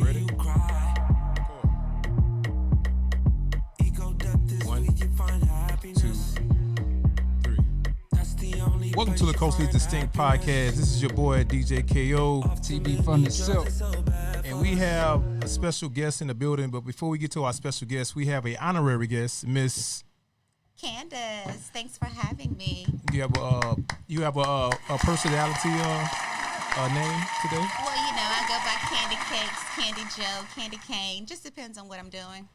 ready? One, two, three. Welcome to the Culturally Distinct Podcast. This is your boy DJ KO, TB from the Silk, and we have a special guest in the building. But before we get to our special guest, we have an honorary guest, Miss Candace. Thanks for having me. You have a personality name today? Well, you know, I go by Candy Cakes, Candy Joe, Candy Cane. Just depends on what I'm doing.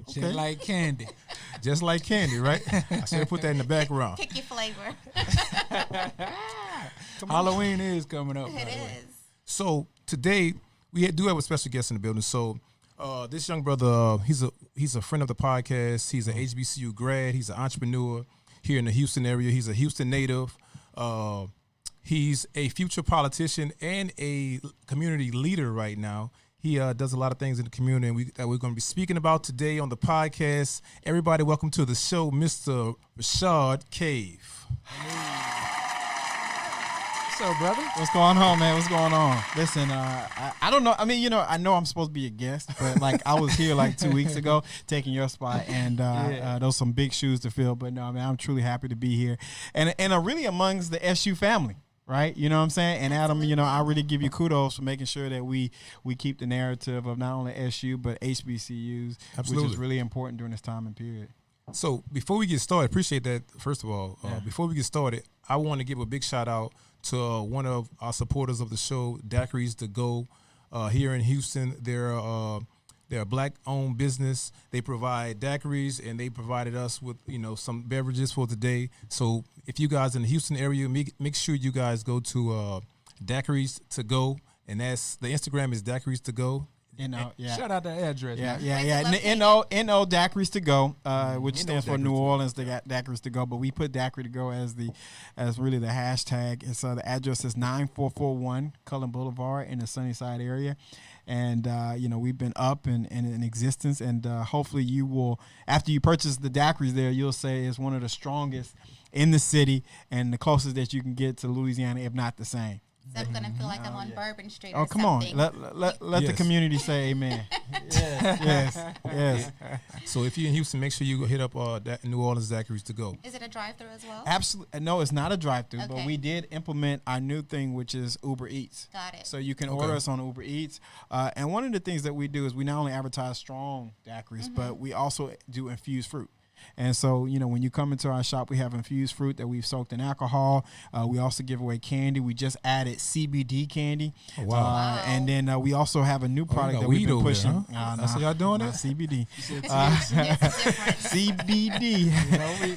Okay. just like candy. Just like candy, right? I should have put that in the background. Pick your flavor. Halloween is coming up. It is. So today we do have a special guest in the building. So this young brother, he's a friend of the podcast. He's an HBCU grad. He's an entrepreneur here in the Houston area. He's a Houston native. He's a future politician and a community leader right now. He does a lot of things in the community that we're going to be speaking about today on the podcast. Everybody, welcome to the show, Mr. Rashad Cave. What's up, brother? What's going on, man? What's going on? Listen, I don't know. I mean, I know I'm supposed to be a guest, but like I was here like 2 weeks ago taking your spot, and those some big shoes to fill. But no, I mean, I'm truly happy to be here, and really amongst the SU family. Right, you know what I'm saying? And Adam, I really give you kudos for making sure that we keep the narrative of not only SU but HBCUs, Absolutely. which is really important during this time and period. So before we get started, appreciate that. First of all, before we get started, I want to give a big shout out to one of our supporters of the show, Daiquiris to Go, here in Houston. They're a black-owned business. They provide daiquiris, and they provided us with some beverages for today. So if you guys in the Houston area, make sure you guys go to Daiquiris to Go, and that's the Instagram is Daiquiris to Go. Shout out the address. NO Daiquiris to Go, which stands for New Orleans. They got Daiquiris to Go, but we put Daiquiri to Go as really the hashtag. And so the address is 9441 Cullen Boulevard in the Sunnyside area. And, we've been up and in existence. And hopefully you will, after you purchase the daiquiris there, you'll say it's one of the strongest in the city and the closest that you can get to Louisiana, if not the same. So I'm going to feel like I'm on Bourbon Street Oh, or come something. on. Let the community say amen. Yes. So if you're in Houston, make sure you go hit up New Orleans Daiquiris to Go. Is it a drive-thru as well? Absolutely. No, it's not a drive-thru, but Okay. we did implement our new thing, which is Uber Eats. Got it. So you can order us on Uber Eats. And one of the things that we do is we not only advertise strong daiquiris, but we also do infused fruit. And so, when you come into our shop, we have infused fruit that we've soaked in alcohol. We also give away candy. We just added CBD candy. Oh, wow. And then we also have a new product that we've been pushing. There, huh? That's what y'all doing not there? CBD. It's CBD.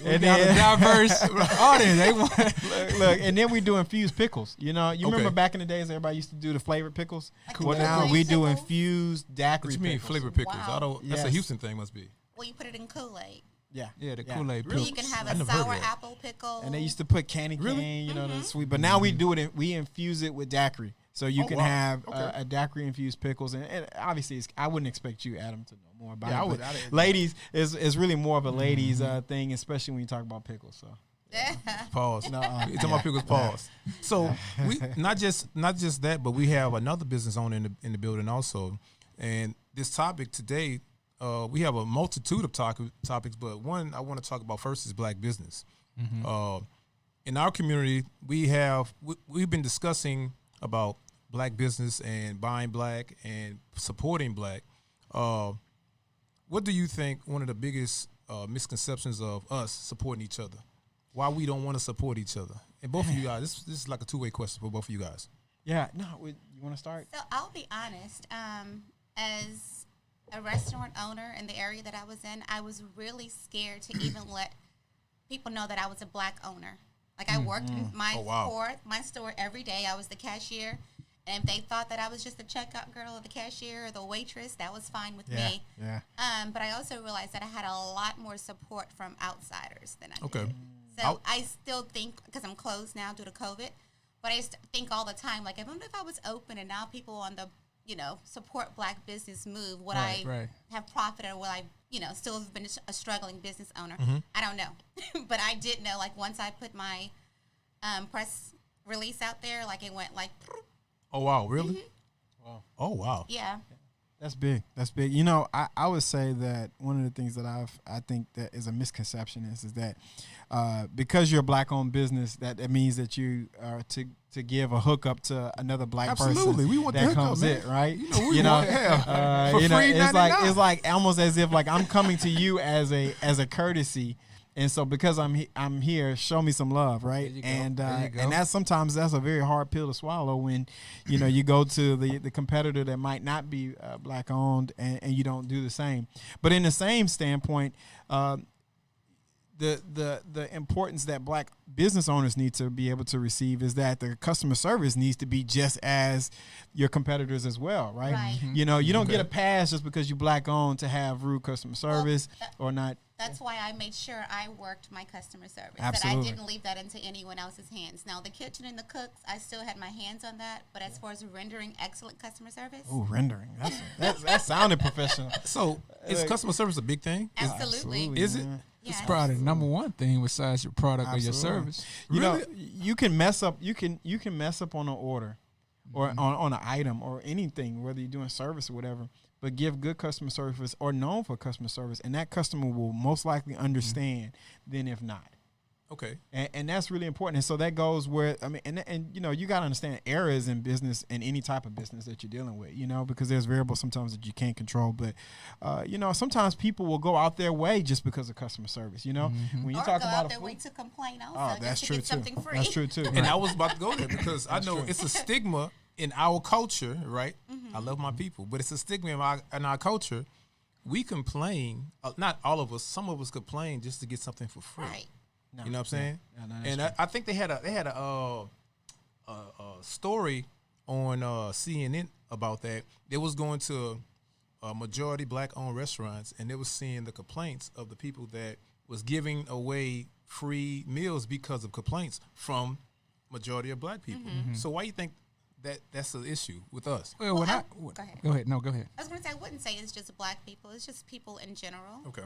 We got a diverse audience. They want Look, and then we do infused pickles. You remember back in the days, everybody used to do the flavored pickles? Well, now we do pickles? infused daiquiri What you mean pickles. flavored pickles? Wow. That's a Yes. Houston thing, must be. Well, you put it in Kool-Aid. the Kool-Aid So pills. you can have I a never heard of sour that. apple pickle. And they used to put candy cane, the sweet. But now we do it. We infuse it with daiquiri, so you can wow. have Okay. a daiquiri infused pickles. And obviously, I wouldn't expect you, Adam, to know more about Yeah, it. I would. but ladies is really more of a ladies thing, especially when you talk about pickles. So Pause. No, You talking about pickles? Pause. So we not just that, but we have another business owner in the building also. And this topic today, we have a multitude of topics, but one I want to talk about first is black business. In our community, we've been discussing about black business and buying black and supporting black. What do you think one of the biggest misconceptions of us supporting each other? Why we don't want to support each other? And both of you guys, this is like a two-way question for both of you guys. you want to start? So I'll be honest. As a restaurant owner in the area that I was in, I was really scared to even let people know that I was a black owner. Like I worked in my store every day. I was the cashier. And if they thought that I was just the checkout girl or the cashier or the waitress, that was fine with me. Yeah. But I also realized that I had a lot more support from outsiders than I Okay. did. So I still think, because I'm closed now due to COVID, but I think all the time, like, I wonder if I was open and now people on the, support black business move, would I have profited or would I, still have been a struggling business owner? I don't know. But I did know, like, once I put my press release out there, like, it went like, Oh, wow. Really? Wow. Oh, wow. yeah. That's big. That's big. I would say that one of the things that I think that is a misconception is that because you're a black-owned business, that means that you are to give a hookup to another black Absolutely. person. We want the that hookup, comes man. it, right? We want to have for free it's 99. it's like almost as if like I'm coming to you as a courtesy. And so because I'm here, show me some love, right? And that's a very hard pill to swallow when you go to the competitor that might not be black owned and you don't do the same. But in the same standpoint, the importance that black business owners need to be able to receive is that the customer service needs to be just as your competitors as well, right? Right. You don't get a pass just because you're black owned to have rude customer service or not. That's why I made sure I worked my customer service. Absolutely. That I didn't leave that into anyone else's hands. Now, the kitchen and the cooks, I still had my hands on that. But as far as rendering excellent customer service, Oh, rendering. That sounded professional. So is customer service a big thing? absolutely. Is it? Yes. It's probably the number one thing besides your product or your Absolutely. service. You can mess up. You can mess up on an order, or on an item or anything, whether you're doing service or whatever. But give good customer service or known for customer service, and that customer will most likely understand than if not. Okay. And that's really important. And so that goes where, and you got to understand errors in business, in any type of business that you're dealing with, because there's variables sometimes that you can't control. But, sometimes people will go out their way just because of customer service, When you Or talk go about out their way to complain also, Oh, that's just to true get too. something free. That's true too. And I was about to go there because I know it's a stigma in our culture, right? I love my people, but it's a stigma in our culture. We complain, not all of us, some of us complain just to get something for free. Right. No, You know what I'm saying? no, And I think they had a story on CNN about that. They was going to majority black-owned restaurants, and they was seeing the complaints of the people that was giving away free meals because of complaints from majority of black people. So why you think that's an issue with us? Well, Well, go go ahead. Go ahead. No, go ahead. I was going to say, I wouldn't say it's just black people. It's just people in general. Okay.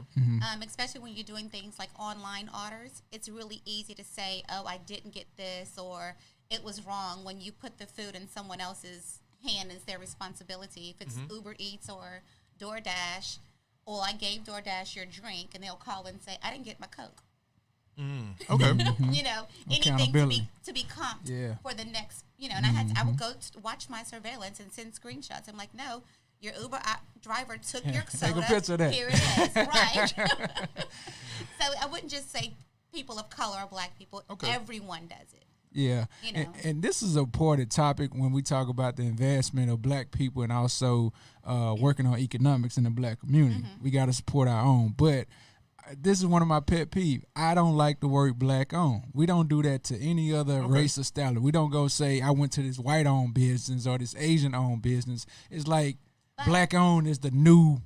Especially when you're doing things like online orders. It's really easy to say, oh, I didn't get this, or it was wrong when you put the food in someone else's hand. It's their responsibility. If it's Uber Eats or DoorDash, well, I gave DoorDash your drink, and they'll call and say, I didn't get my Coke. Okay. Anything Accountability. to be comped Yeah. for the next, and I would go to watch my surveillance and send screenshots. I'm like, no, your Uber driver took your soda. Take a picture of that. Here it is, right? So I wouldn't just say people of color or black people. Okay. Everyone does it. Yeah, and this is a important topic when we talk about the investment of black people and also working on economics in the black community. We got to support our own, but this is one of my pet peeves. I don't like the word black owned. We don't do that to any other race or style. We don't go say I went to this white owned business or this Asian owned business. It's like black owned is the new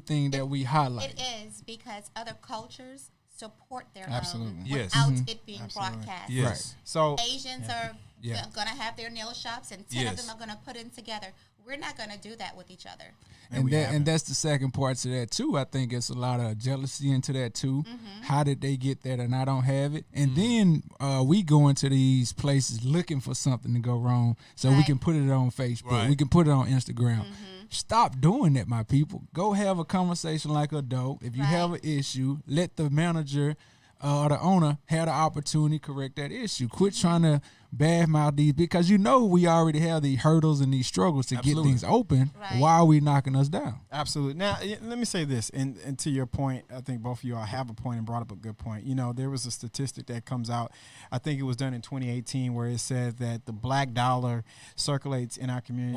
thing that we highlight. It is because other cultures support their Absolutely. own Yes. without it being broadcast. Yes. Right. So Asians are Yeah. going to have their nail shops, and 10 of Yes. them are going to put in together. We're not going to do that with each other. And that's the second part to that too. I think it's a lot of jealousy into that too. How did they get that and I don't have it? And then we go into these places looking for something to go wrong, so we Right. can put it on Facebook. Right. We can put it on Instagram. Stop doing that, my people. Go have a conversation like adult. If you have an issue, let the manager or the owner have the opportunity to correct that issue. Quit trying to badmouth these, because we already have these hurdles and these struggles to Absolutely. get things open. Right. Why are we knocking us down? Absolutely. Now, let me say this, and to your point, I think both of you all have a point and brought up a good point. There was a statistic that comes out, I think it was done in 2018, where it said that the black dollar circulates in our community.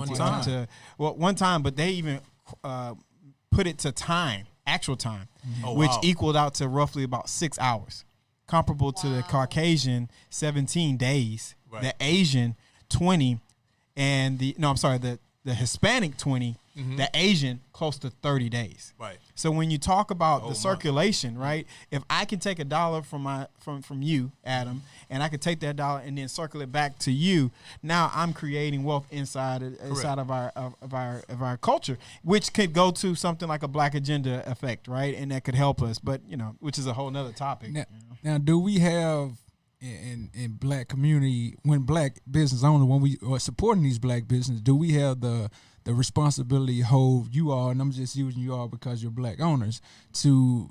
One time, but they even put it to time, actual time, which equaled out to roughly about 6 hours, comparable to the Caucasian 17 days, the Asian 20, and the Hispanic 20, the Asian close to 30 days. Right. So when you talk about the circulation, right? If I can take $1 from you, Adam, and I can take that dollar and then circle it back to you, now I'm creating wealth inside of our culture, which could go to something like a black agenda effect, right? And that could help us, but which is a whole nother topic. Now, do we have in black community, when black business owners, when we are supporting these black businesses, do we have the the responsibility hold you all, and I'm just using you all because you're black owners, to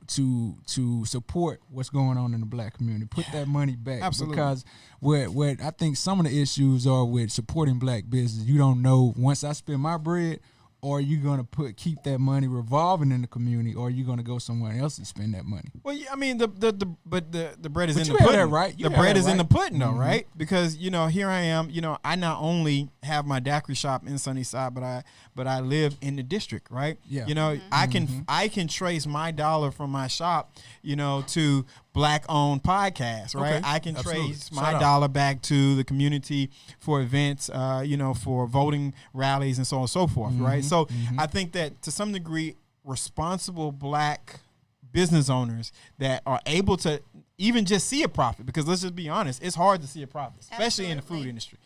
support what's going on in the black community. Put that money back. Absolutely. Because where I think some of the issues are with supporting black business, you don't know, once I spend my bread, or are you gonna keep that money revolving in the community, or are you gonna go somewhere else and spend that money? Well, I mean, the bread is But in you the have pudding. that right. You The have bread that is in the right. pudding, though, right? Because here I am. I not only have my daiquiri shop in Sunnyside, but I live in the district, right? Yeah. I can trace my dollar from my shop, to black-owned podcasts, right? Okay. I can Absolutely. trace my Shout out. dollar back to the community for events, for voting rallies and so on and so forth, right? So I think that to some degree, responsible black business owners that are able to even just see a profit, because let's just be honest, it's hard to see a profit, especially in the food Absolutely. industry.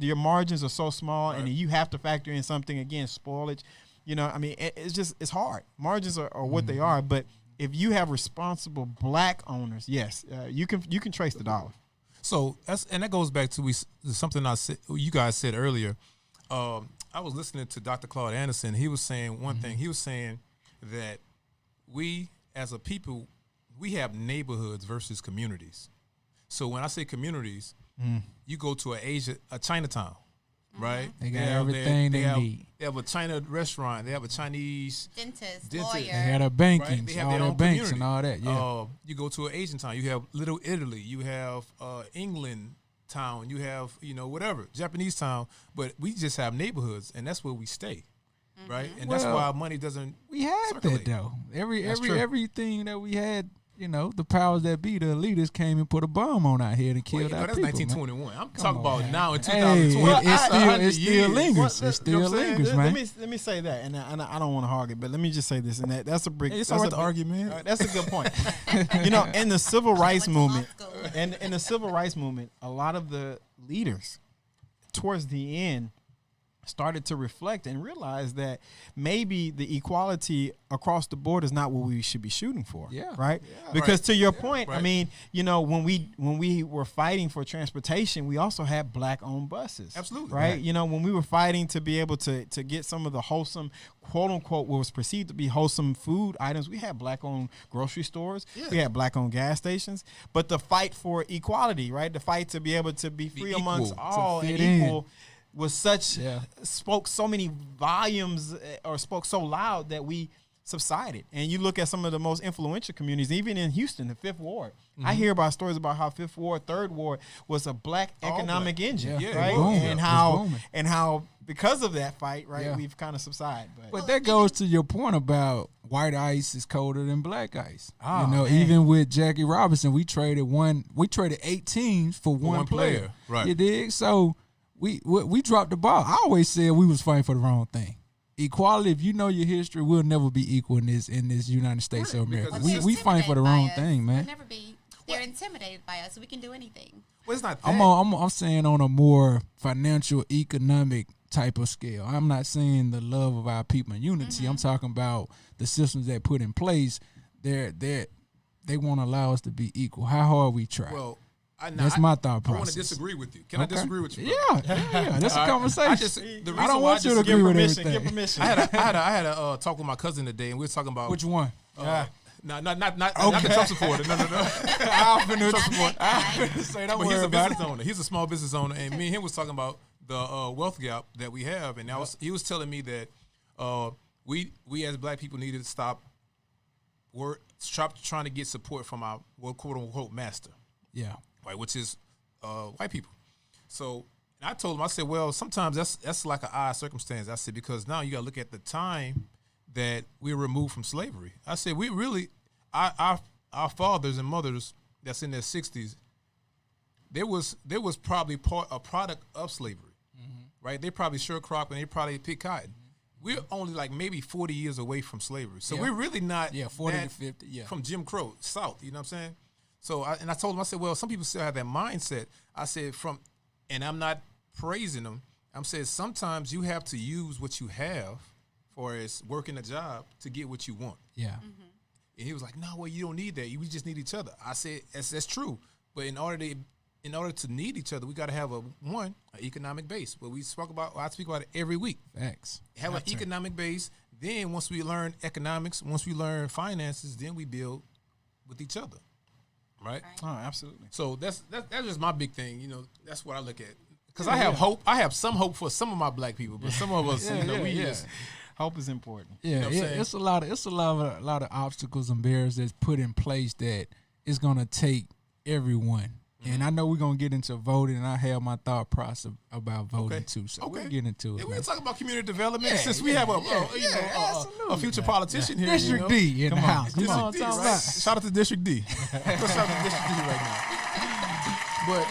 Your margins are so small, and then you have to factor in something, again, spoilage. It's hard. Margins are what they are, but if you have responsible black owners, yes, you can trace the dollar. So that goes back to something I said. You guys said earlier. I was listening to Dr. Claude Anderson. He was saying one thing. He was saying that we, as a people, we have neighborhoods versus communities. So when I say communities, you go to a Chinatown, right? They got everything they need. They have a China restaurant. They have a Chinese Dentist, Dentist. lawyer. They had a banking, Right, they have all their their own banks community. and all that. Yeah. You go to an Asian town, you have Little Italy, you have England town, you have whatever Japanese town, but we just have neighborhoods, and that's where we stay, right? And that's Well, why money doesn't. We had circulate. that though. true. Everything that we had, the powers that be, the elitists came and put a bomb on our head and Well, killed our that's people. 1921. I'm talking on, about man. now in Hey, 2020. it still lingers. It still lingers, man. Let me say that, and I don't want to hog it, but let me just say this, and that's a brick. Hey, it's that's all a right to big- argue, man. That's a good point. In the civil rights Went to law movement, school. and in the civil rights movement, a lot of the leaders towards the end started to reflect and realize that maybe the equality across the board is not what we should be shooting for. Yeah. Right. Yeah. Because Right. to your point, I Right. mean, when we were fighting for transportation, we also had black owned buses. Absolutely. Right. When we were fighting to be able to get some of the wholesome, quote unquote, what was perceived to be wholesome food items, we had black owned grocery stores. Yeah. We had black owned gas stations. But the fight for equality, right? The fight to be able to be free amongst equal, all and fit in. equal was such Yeah. spoke so many volumes, or spoke so loud that we subsided. And you look at some of the most influential communities, even in Houston, the Fifth Ward. I hear about stories about how Fifth Ward, Third Ward was a black All economic black. engine, Yeah, it right? was. And It was booming. how because of that fight, right, Yeah. we've kind of subsided. But that goes to your point about white ice is colder than black ice. Oh, man. Even with Jackie Robinson, we traded 8 teams for one player. Right. You dig? So we dropped the ball. I always said we was fighting for the wrong thing. Equality, if you know your history, we'll never be equal in this United States of America. because Well, We they're fight for the intimidated wrong by us. thing, man. We'll never be. They're intimidated by us, so we can do anything. Well, it's not that. I'm saying on a more financial, economic type of scale. I'm not saying the love of our people and unity. I'm talking about the systems they put in place. They won't allow us to be equal. How hard we try. Well, That's my thought I want process. to disagree with you. Can I Okay. disagree with you? Yeah, that's a conversation. I just the reason I don't why want you to just- agree with Give everything. permission. I had a talk with my cousin today, and we were talking about Which one? not the Trump supporter. No. I'll finna support. say don't But he's worry a about business it. owner. He's a small business owner, and me and him was talking about the wealth gap that we have, and he was telling me that we as black people needed to stop trying to get support from our quote unquote master, Yeah. right, which is white people. So and I told him, I said, well, sometimes that's like an odd circumstance. I said, because now you got to look at the time that we were removed from slavery. I said, we really, our fathers and mothers that's in their 60s, there was probably a product of slavery, right? They probably sharecropped and they probably picked cotton. We're only like maybe 40 years away from slavery. So Yeah. we're really not 40 to that 50, yeah. from Jim Crow, South, you know what I'm saying? So, I told him, I said, well, some people still have that mindset. I said, and I'm not praising them. I'm saying sometimes you have to use what you have for as working a job to get what you want. Yeah. And he was like, no, well, you don't need that. We just need each other. I said, that's true. But in order to in order to need each other, we got to have an economic base. But I speak about it every week. Facts. Have an economic base. Then once we learn economics, once we learn finances, then we build with each other. Right? Oh, absolutely. So that's just my big thing. You know, that's what I look at. Because I have hope. I have some hope for some of my black people, but some of us, just hope is important. Yeah, you know it's a lot of obstacles and barriers that's put in place that it's gonna take everyone. And I know we're gonna get into voting, and I have my thought process about voting too. So we'll get into it. We're talk about community development since we have a future politician here. District D in the house. Come on, right? Shout out to District D. Shout out to District D right now. But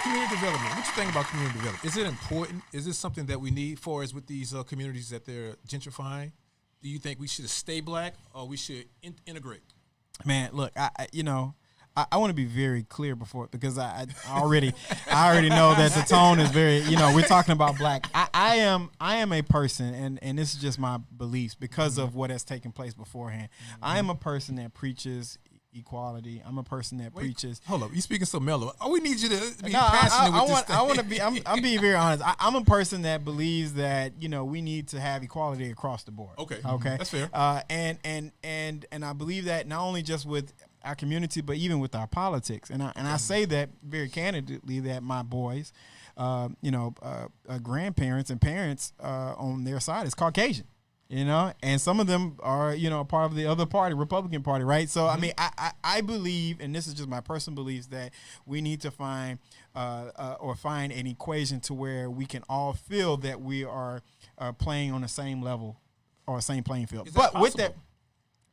community development. What you think about community development? Is it important? Is this something that we need for us with these communities that they're gentrifying? Do you think we should stay black or we should integrate? Man, look, I want to be very clear because I already know that the tone is very, we're talking about black. I am a person, and this is just my beliefs because of what has taken place beforehand. I am a person that preaches equality. I'm a person that preaches. Hold up, you speaking so mellow. Oh, we need you to be passionate with this thing. I want to be. I'm being very honest. I'm a person that believes that we need to have equality across the board. Okay, that's fair. And I believe that not only just with our community, but even with our politics. And I say that very candidly that my boys, grandparents and parents on their side is Caucasian. And some of them are, part of the other party, Republican Party, right? So, I mean, I believe, and this is just my personal beliefs, that we need to find an equation to where we can all feel that we are playing on the same level or same playing field. But with that,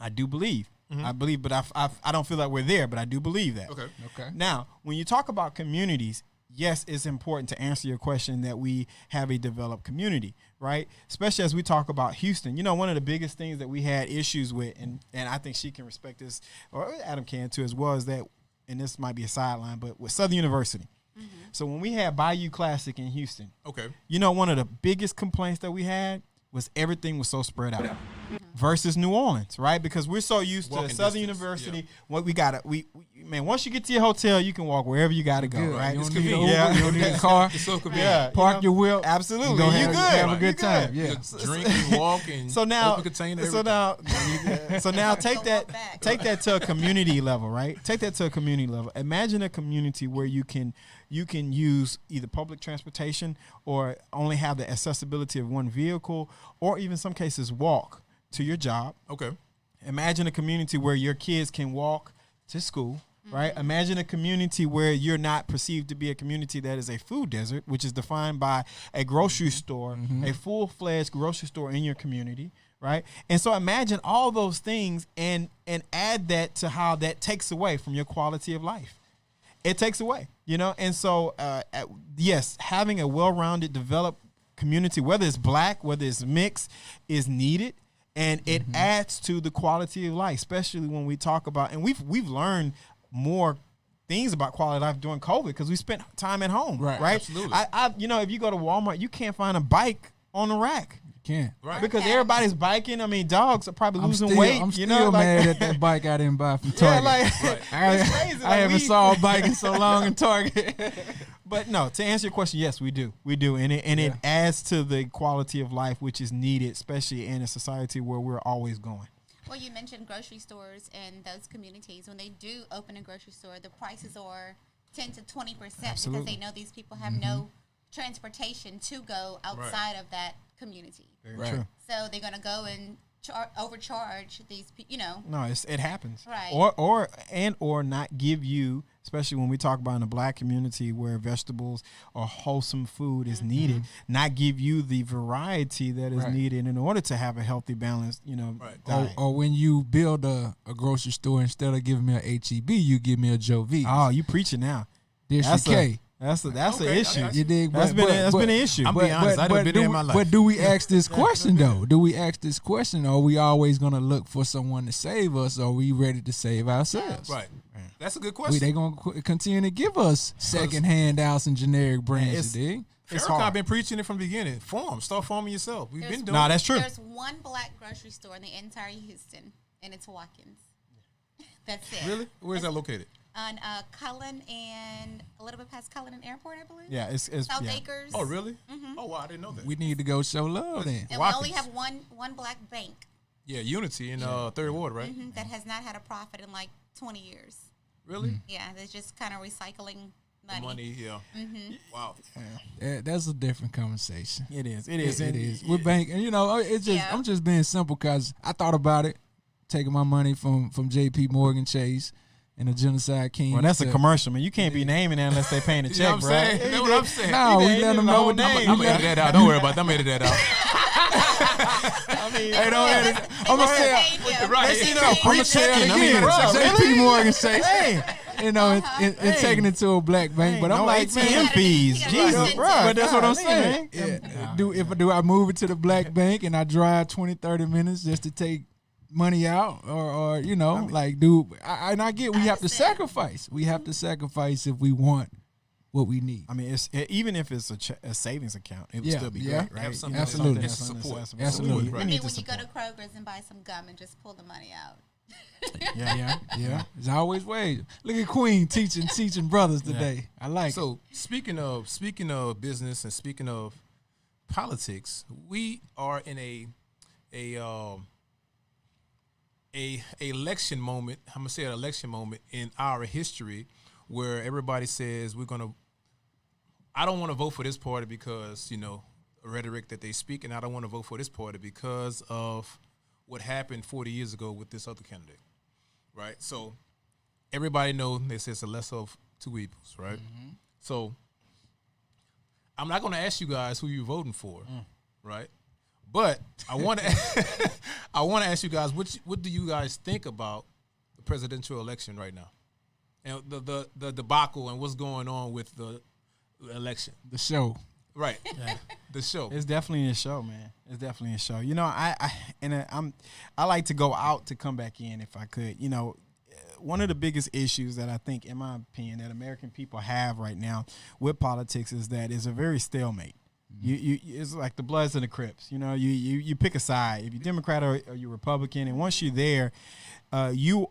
I do believe. I believe, but I don't feel like we're there, but I do believe that. Okay. Now, when you talk about communities, yes, it's important to answer your question that we have a developed community, right? Especially as we talk about Houston. One of the biggest things that we had issues with, and I think she can respect this, or Adam can too as well, is that, and this might be a sideline, but with Southern University. So when we had Bayou Classic in Houston, one of the biggest complaints that we had was everything was so spread out. Versus New Orleans, right? Because we're so used to Southern University. Yeah. What we got once you get to your hotel, you can walk wherever you got to go, right? You don't need Uber, you don't need a car. It's so convenient. Park your wheel. Absolutely. You good. Have a good time. Yeah. Drink and walk and open container. So now take that to a community level, right? Take that to a community level. Imagine a community where you can use either public transportation or only have the accessibility of one vehicle, or even some cases walk to your job. Okay. Imagine a community where your kids can walk to school, right? Imagine a community where you're not perceived to be a community that is a food desert, which is defined by a grocery store, a full-fledged grocery store in your community, right? And so imagine all those things and add that to how that takes away from your quality of life. It takes away, And so, yes, having a well-rounded, developed community, whether it's black, whether it's mixed, is needed. And it adds to the quality of life, especially when we talk about, and we've learned more things about quality of life during COVID because we spent time at home, right? Absolutely. If you go to Walmart, you can't find a bike on the rack. You can't, right? Because everybody's biking. I mean, dogs are probably losing weight. I'm still mad at that bike I didn't buy from Target. It's crazy. I haven't saw a bike in so long in Target. But no, to answer your question, yes, we do, and it adds to the quality of life which is needed, especially in a society where we're always going. Well, you mentioned grocery stores and those communities. When they do open a grocery store, the prices are 10 to 20% because they know these people have no transportation to go outside of that community. Very true. So they're going to go and overcharge these people, No, it happens. Right. Or not give you, especially when we talk about in the black community where vegetables or wholesome food is needed, not give you the variety that is needed in order to have a healthy, balanced, diet. Or when you build a grocery store, instead of giving me a HEB, you give me a Joe V. Oh, you preaching now. District K. That's an issue. You dig? That's been an issue. I'm being honest. I done been there in my life. But do we ask this question though? Do we ask this question? Or are we always gonna look for someone to save us? Or are we ready to save ourselves? Right. That's a good question. They gonna continue to give us second handouts and generic brands. You dig? Farrakhan been preaching it from the beginning. Start farming yourself. We've been doing. No, that's true. There's one black grocery store in the entire Houston, and it's Watkins. That's it. Really? Where is that located? on Cullen and a little bit past Cullen and Airport, I believe. Yeah, it's South yeah. Acres. Oh, really? Oh, wow, I didn't know that. We need to go show love then. And Watkins. we only have one black bank Yeah, Unity in Third Ward, right? that has not had a profit in like 20 years. Really? Yeah, they're just kind of recycling money. Money, yeah. Wow. That's a different conversation. It is. It is. It is. With bank, and it's just Yeah. I'm just being simple because I thought about it, taking my money from J.P. Morgan Chase and the Genocide King. Well, that's a commercial, man. You can't be naming that unless they paying a You know check, what bro. I'm saying? That's what I'm saying. No, we He let them named know the what whole name. name. I'm going to edit that out. Don't worry about it. I'm going to edit that out. I mean, Hey, don't edit. I'm gonna say. Right. Let's see I'm now. I'm gonna say it Pre-checking. I mean, again. bro, J.P. really? Morgan Chase. Hey, And taking it to a black bank, but I'm no like, ATM man, fees. You gotta Jesus, do bro. it. but that's what I'm golly, saying. man. Yeah. Do I move it to the black bank and I drive 20, 30 minutes just to take money out, or like, dude, and I get we have to Understand. sacrifice. We have to sacrifice if we want what we need. I mean, even if it's a savings account, it would Yeah, still be yeah. great, right? Have something Absolutely. That's support. unaccessible. Absolutely. We I need mean, to when you go support. to Kroger's and buy some gum and just pull the money out. Yeah. There's always ways. Look at Queen teaching brothers today. I like it. So speaking of business and speaking of politics, we are in a election moment. I'm gonna say an election moment in our history where everybody says I don't want to vote for this party because rhetoric that they speak, and I don't want to vote for this party because of what happened 40 years ago with this other candidate, right? So everybody knows they say it's a lesser of two evils, right? So I'm not going to ask you guys who you're voting for, right? But I want to I want to ask you guys what do you guys think about the presidential election right now, and the debacle and what's going on with the election, The show. right? The show. It's definitely a show, man. It's definitely a show. I like to go out to come back in if I could. One of the biggest issues that I think, in my opinion, that American people have right now with politics is that it's a very stalemate. It's like the Bloods and the Crips. You pick a side. If you're Democrat or you're Republican, and once you're there, you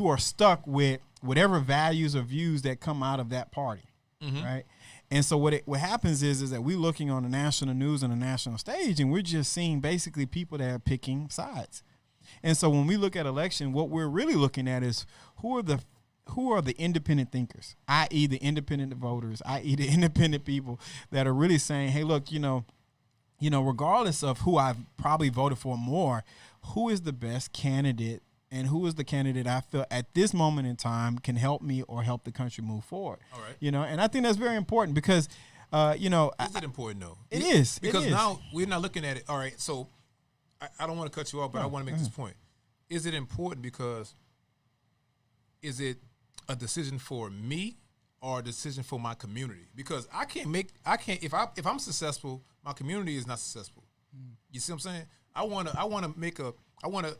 are stuck with whatever values or views that come out of that party, right? And so what happens is that we're looking on the national news and the national stage, and we're just seeing basically people that are picking sides. And so when we look at election, what we're really looking at is who are the independent thinkers, i.e. the independent voters, i.e. the independent people that are really saying, hey, look, regardless of who I've probably voted for more, who is the best candidate and who is the candidate I feel at this moment in time can help me or help the country move forward. All right. And I think that's very important because, Is it important though? It is. Because now we're not looking at it. All right. So I don't want to cut you off, but I want to make this point. Is it important because is it a decision for me or a decision for my community? Because if I'm successful, my community is not successful. You see what I'm saying? I want to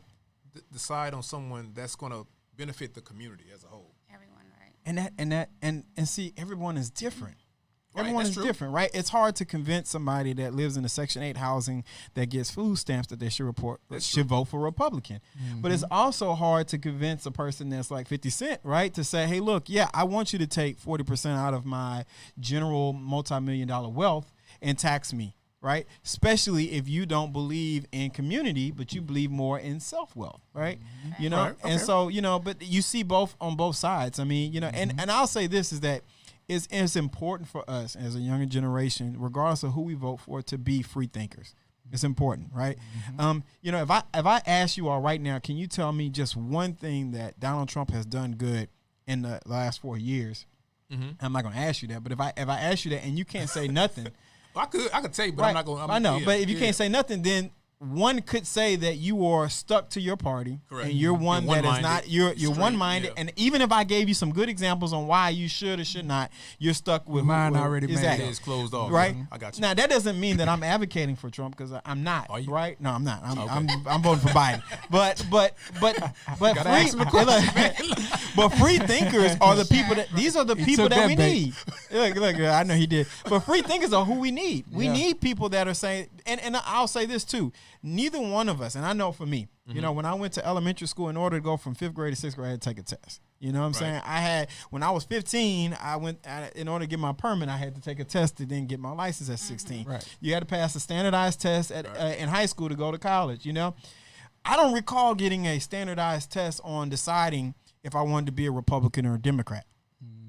decide on someone that's going to benefit the community as a whole. Everyone, right? And see, everyone is different. Right, Everyone that's is true. different, right? It's hard to convince somebody that lives in a Section 8 housing that gets food stamps that they should vote for Republican. But it's also hard to convince a person that's like 50 Cent, right, to say, hey, look, yeah, I want you to take 40% out of my general multi-million-dollar wealth and tax me, right? Especially if you don't believe in community, but you believe more in self-wealth, right? Right, And so, but you see both on both sides. I mean, and I'll say this is that it's important for us as a younger generation, regardless of who we vote for, to be free thinkers. It's important, right? If I ask you all right now, can you tell me just one thing that Donald Trump has done good in the last 4 years? I'm not going to ask you that, but if I ask you that and you can't say nothing, I could tell you, but right, I'm not going. I know, but if you can't say nothing, then one could say that you are stuck to your party. Correct. And you're one You're that is one-minded, not. You're straight, one-minded, yeah. and even if I gave you some good examples on why you should or should not, you're stuck with Mine already made exactly. It is closed off. Right. I got you. Now that doesn't mean that I'm advocating for Trump because I'm not. Are you? Right? No, I'm not. I'm Okay. I'm voting for Biden. But Gotta ask him a question, but free thinkers are the people that. These are the He people took that that we bait. need. look, I know he did. But free thinkers are who we need. We need people that are saying, and I'll say this too. Neither one of us, and I know for me, you know, when I went to elementary school, in order to go from 5th grade to 6th grade, I had to take a test. You know what I'm saying? When I was 15, in order to get my permit, I had to take a test to then get my license at 16. Right. You had to pass a standardized test in high school to go to college, you know? I don't recall getting a standardized test on deciding if I wanted to be a Republican or a Democrat.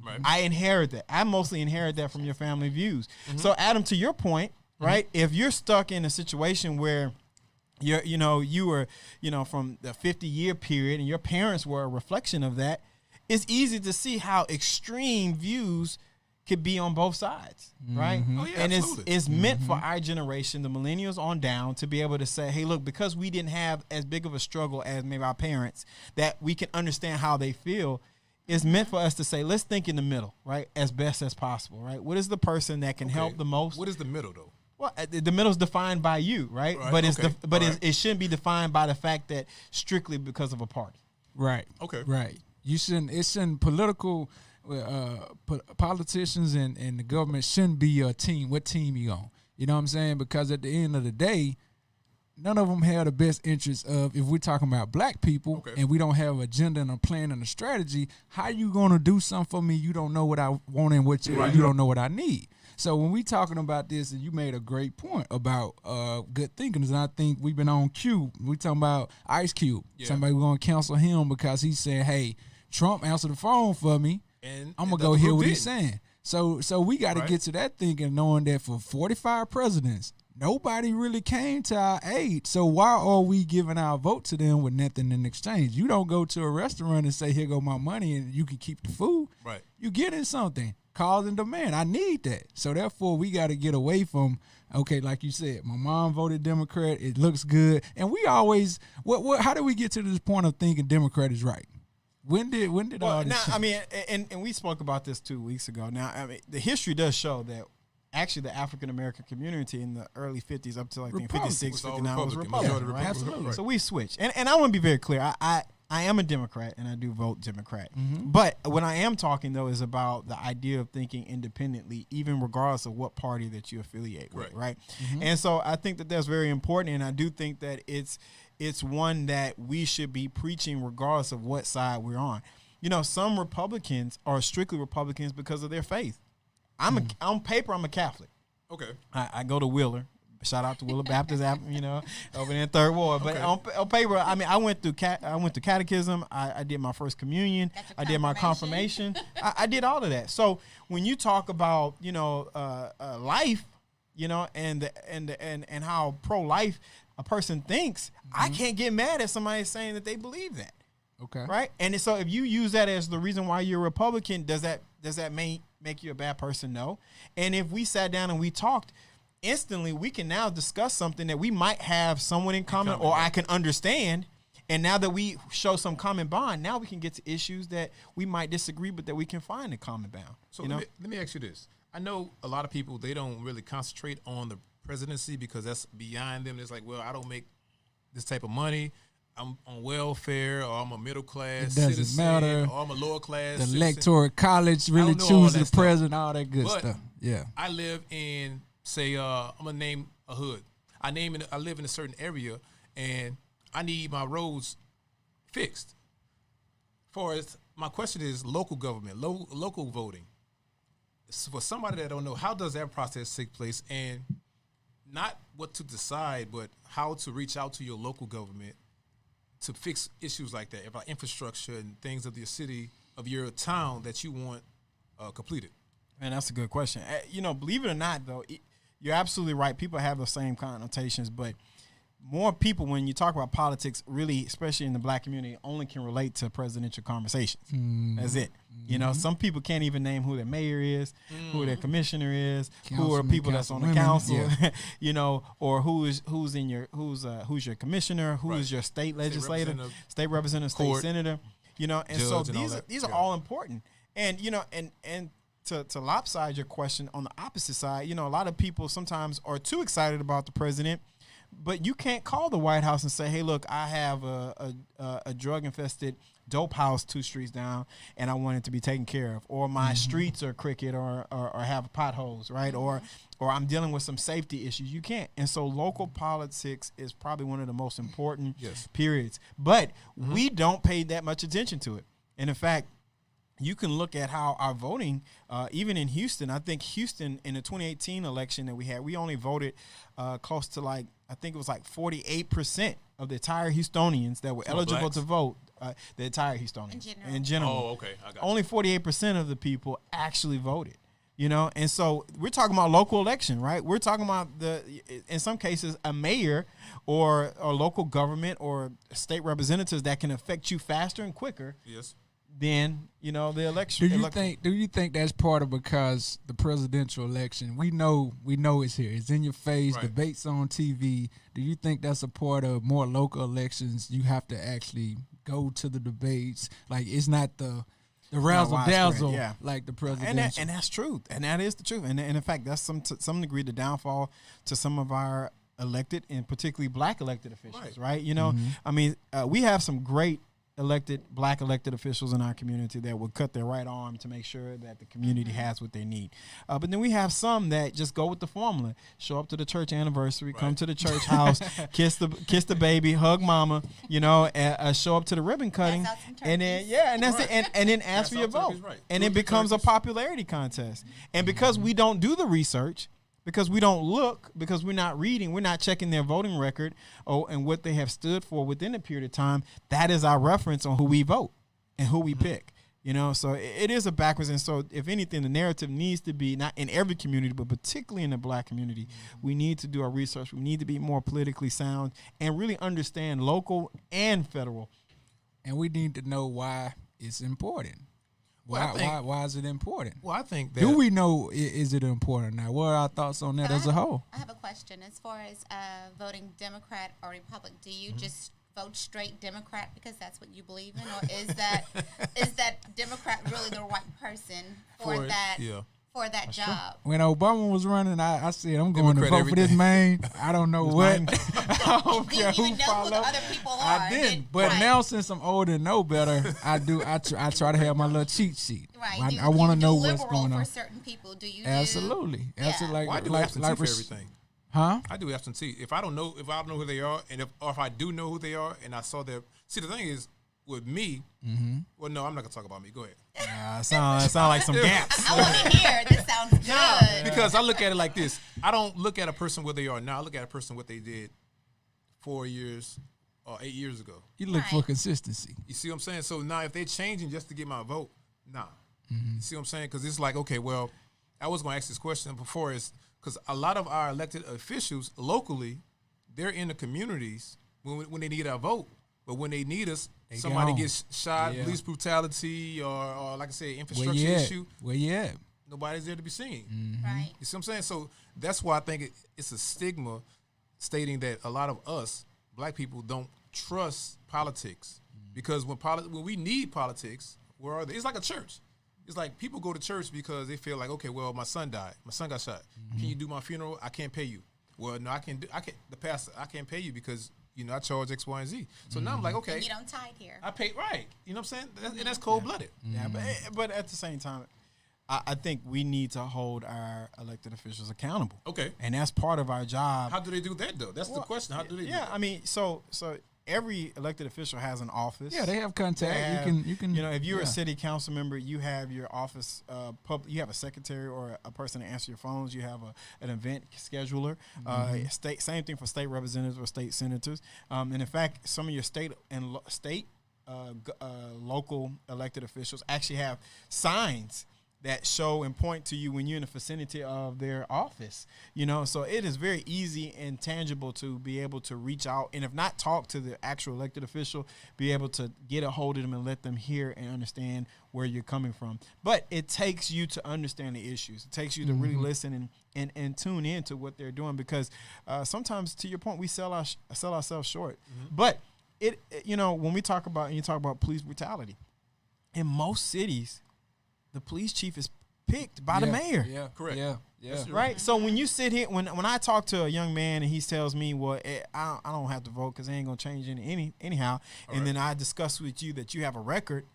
Right. I inherit that. I mostly inherit that from your family views. So, Adam, to your point, right? If you're stuck in a situation where you were from the 50-year period and your parents were a reflection of that, it's easy to see how extreme views could be on both sides, right? Oh, yeah, and it's meant for our generation, the millennials on down, to be able to say, hey, look, because we didn't have as big of a struggle as maybe our parents, that we can understand how they feel. It's meant for us to say, let's think in the middle, right, as best as possible, right? What is the person that can help the most? What is the middle, though? Well, the middle is defined by you, right? But it shouldn't be defined by the fact that strictly because of a party. Right. Okay. Right. It shouldn't politicians and the government shouldn't be your team. What team you on? You know what I'm saying? Because at the end of the day, none of them have the best interest of, if we're talking about black people and we don't have an agenda and a plan and a strategy, how you going to do something for me? You don't know what I want and what you don't know what I need. So when we talking about this, and you made a great point about good thinking, and I think we've been on cue. We talking about Ice Cube. Yeah. Somebody we're going to cancel him because he said, hey, Trump answered the phone for me, and I'm going to go hear what he's saying. So we got to get to that thinking, knowing that for 45 presidents, nobody really came to our aid. So why are we giving our vote to them with nothing in exchange? You don't go to a restaurant and say, here go my money, and you can keep the food. Right. You getting something. Cause and demand. I need that. So therefore, we got to get away from, okay, like you said, my mom voted Democrat. It looks good. And we always, how did we get to this point of thinking Democrat is right? When did all this change? I mean, and we spoke about this 2 weeks ago. Now, I mean, the history does show that actually the African-American community in the early 50s up to like 56, 59 was Republican, right? Absolutely. So we switched. And I want to be very clear. I am a Democrat, and I do vote Democrat. But what I am talking, though, is about the idea of thinking independently, even regardless of what party that you affiliate with, right? And so I think that that's very important, and I do think that it's one that we should be preaching regardless of what side we're on. You know, some Republicans are strictly Republicans because of their faith. On paper, I'm a Catholic. Okay. I go to Wheeler. Shout out to Wheeler Baptist, you know, over there in Third Ward. But on paper, I mean, I went through catechism. I did my first communion. I did my confirmation. I did all of that. So when you talk about, you know, life, you know, and how pro-life a person thinks, I can't get mad at somebody saying that they believe that. Okay. Right. And so if you use that as the reason why you're a Republican, does that make you a bad person? No. And if we sat down and we talked, instantly we can now discuss something that we might have someone in common or I can understand. And now that we show some common bond, now we can get to issues that we might disagree, but that we can find a common bound. So let me ask you this. I know a lot of people, they don't really concentrate on the presidency because that's beyond them. It's like, well, I don't make this type of money. I'm on welfare, or I'm a middle class citizen, matter. Or I'm a lower class the citizen. Electoral college really chooses the president, all that good stuff. Yeah. I live in, say, I'm gonna name a hood. I live in a certain area, and I need my roads fixed. My question is local government, local voting. So for somebody that don't know, how does that process take place, and not what to decide, but how to reach out to your local government to fix issues like that, about infrastructure and things of your city, of your town that you want completed? Man, that's a good question. You know, believe it or not, though, you're absolutely right. People have the same connotations, but more people, when you talk about politics, really, especially in the black community, only can relate to presidential conversations. That's it. You know, some people can't even name who their mayor is, who their commissioner is, who are people that's on the council, you know, or who's your commissioner, who is your state legislator, state representative, state senator, you know, and so these are all important. And you know, and to lopside your question on the opposite side, you know, a lot of people sometimes are too excited about the president, but you can't call the White House and say, hey, look, I have a drug infested dope house 2 streets down and I want it to be taken care of, or my streets are crooked or have potholes, right? Or I'm dealing with some safety issues. You can't. And so local politics is probably one of the most important periods, but we don't pay that much attention to it. And in fact, you can look at how our voting, even in Houston, I think Houston in the 2018 election that we had, we only voted close to I think it was 48% of the entire Houstonians that were eligible blacks? to vote. The entire Houstonians in general. Oh, okay. I got Only 48% of the people actually voted. And so we're talking about local election, right? We're talking about in some cases, a mayor or local government or state representatives that can affect you faster and quicker. Yes. Than the election. Do you think that's part of because the presidential election? We know it's here. It's in your face. Right. Debates on TV. Do you think that's a part of more local elections? You have to actually go to the debates. Like it's not the razzle dazzle like the presidential. And that's truth. And that is the truth. And in fact, that's to some degree the downfall to some of our elected and particularly black elected officials. Right? I mean, we have some great black elected officials in our community that would cut their right arm to make sure that the community has what they need. But then we have some that just go with the formula: show up to the church anniversary, come to the church house, kiss the baby, hug mama, show up to the ribbon cutting, and then and that's it, and then ask for your vote, and it becomes a popularity contest. And because we don't do the research, because we don't look, because we're not reading, we're not checking their voting record and what they have stood for within a period of time, that is our reference on who we vote and who we pick. So it is a backwards. And so if anything, the narrative needs to be, not in every community, but particularly in the black community, we need to do our research. We need to be more politically sound and really understand local and federal. And we need to know why it's important. Why is it important? Well, I think that. Do we know is it important now? What are our thoughts on that as a whole? I have a question. As far as voting Democrat or Republican, do you just vote straight Democrat because that's what you believe in, or is that Democrat really the right person for that job? When Obama was running, I said I'm going to vote for this man. I don't know what. I don't care who follow. Who other people are. I didn't, but now since I'm older and know better, I do. I try to have my little cheat sheet. Right. I want to know what's going on. For certain people, do you? Absolutely. Well, I do absentee for everything. Huh? I do absentee. If I don't know who they are, and if I do know who they are, and I saw their. See, the thing is, with me, well, no, I'm not gonna talk about me. Go ahead. Sound like some gaps. I want to hear. This sounds good. Because I look at it like this. I don't look at a person where they are now. I look at a person what they did 4 years or 8 years ago. You look for consistency. You see what I'm saying? So now if they're changing just to get my vote, nah. You see what I'm saying? Because it's like, okay, well, I was going to ask this question before, is because a lot of our elected officials locally, they're in the communities when they need our vote. But when they need us, somebody gets shot, police brutality, or like I said, infrastructure issue. Where you at? Nobody's there to be seen. Right. You see what I'm saying? So that's why I think it's a stigma stating that a lot of us, black people, don't trust politics. Because when we need politics, where are they? It's like a church. It's like people go to church because they feel like, okay, well, my son died. My son got shot. Can you do my funeral? I can't pay you. Well, no, the pastor, I can't pay you because I charge X, Y, and Z. So now I'm like, okay. And you don't tithe here. I pay, right. You know what I'm saying? And that's cold-blooded. Yeah, but at the same time, I think we need to hold our elected officials accountable. Okay. And that's part of our job. How do they do that, though? That's the question. How do they do that? Yeah, I mean, so every elected official has an office. Yeah, they have contact. You can. If you're a city council member, you have your office. You have a secretary or a person to answer your phones. You have an event scheduler. Same thing for state representatives or state senators. And in fact, some of your state and local elected officials actually have signs that show and point to you when you're in the vicinity of their office, so it is very easy and tangible to be able to reach out and if not talk to the actual elected official, be able to get a hold of them and let them hear and understand where you're coming from. But it takes you to understand the issues. It takes you to really listen and tune in to what they're doing because sometimes, to your point, we sell ourselves short. But when we talk about, and you talk about police brutality, in most cities, the police chief is picked by the mayor. Yeah, correct. Yeah. Yeah. Right. So when you sit here, when I talk to a young man and he tells me, well, I don't have to vote because it ain't gonna change anyhow, and then I discuss with you that you have a record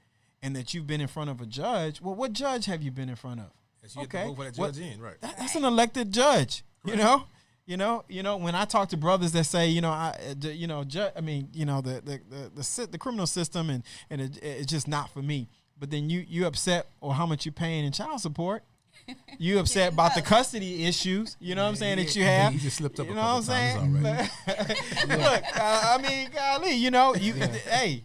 and that you've been in front of a judge. Well, what judge have you been in front of? You have to vote for that judge in, right? That's an elected judge. Correct. You know. When I talk to brothers that say, the criminal system and it's just not for me. But then you upset or how much you paying in child support. You upset about the custody issues, you know what I'm saying, that you have. He just slipped up you a know couple what I'm saying? Already. Look, golly, hey,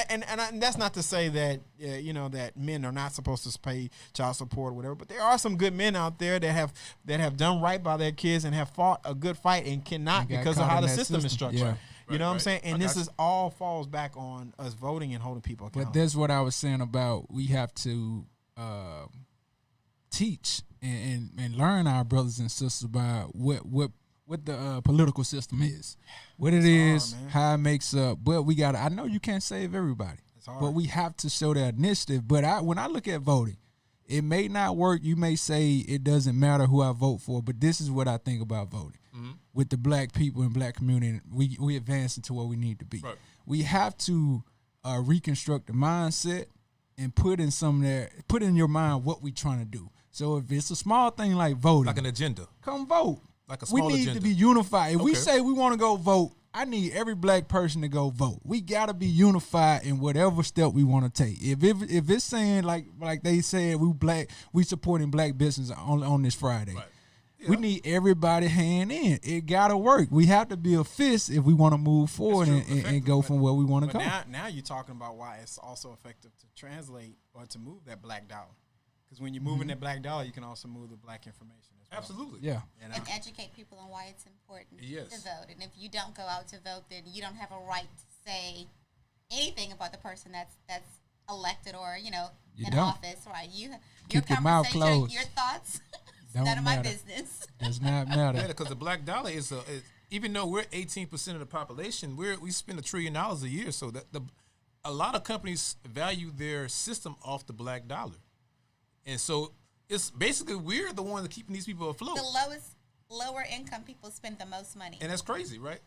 and that's not to say that, that men are not supposed to pay child support or whatever, but there are some good men out there that have done right by their kids and have fought a good fight and cannot because of how the system is structured. Yeah. You know what I'm saying? And this is all falls back on us voting and holding people accountable. But that's what I was saying about we have to teach and learn our brothers and sisters about what the political system is, what it is, how it makes up. But we got. I know you can't save everybody, but we have to show that initiative. But when I look at voting, it may not work. You may say it doesn't matter who I vote for, but this is what I think about voting. Mm-hmm. With the black people and black community, we advance into where we need to be. Right. We have to reconstruct the mindset and put in your mind what we trying to do. So if it's a small thing like voting, like an agenda, come vote. Like a small agenda. We need agenda. to be unified. If we say we want to go vote, I need every black person to go vote. We gotta be unified in whatever step we want to take. If it's saying like they said we supporting black business on this Friday. Right. Yeah. We need everybody hand in. It gotta work. We have to be a fist if we want to move forward and go from where we want to go. Now you're talking about why it's also effective to translate or to move that black dollar. Because when you're moving that black dollar, you can also move the black information as well. Absolutely. Yeah. And educate people on why it's important to vote. And if you don't go out to vote, then you don't have a right to say anything about the person that's elected or, in office, right? Keep your mouth closed. Your thoughts, none of my business. Does not matter. Yeah, because the black dollar is even though we're 18% of the population, we spend $1 trillion a year. So that a lot of companies value their system off the black dollar. And so it's basically we're the ones that keeping these people afloat. The lower income people spend the most money. And that's crazy, right?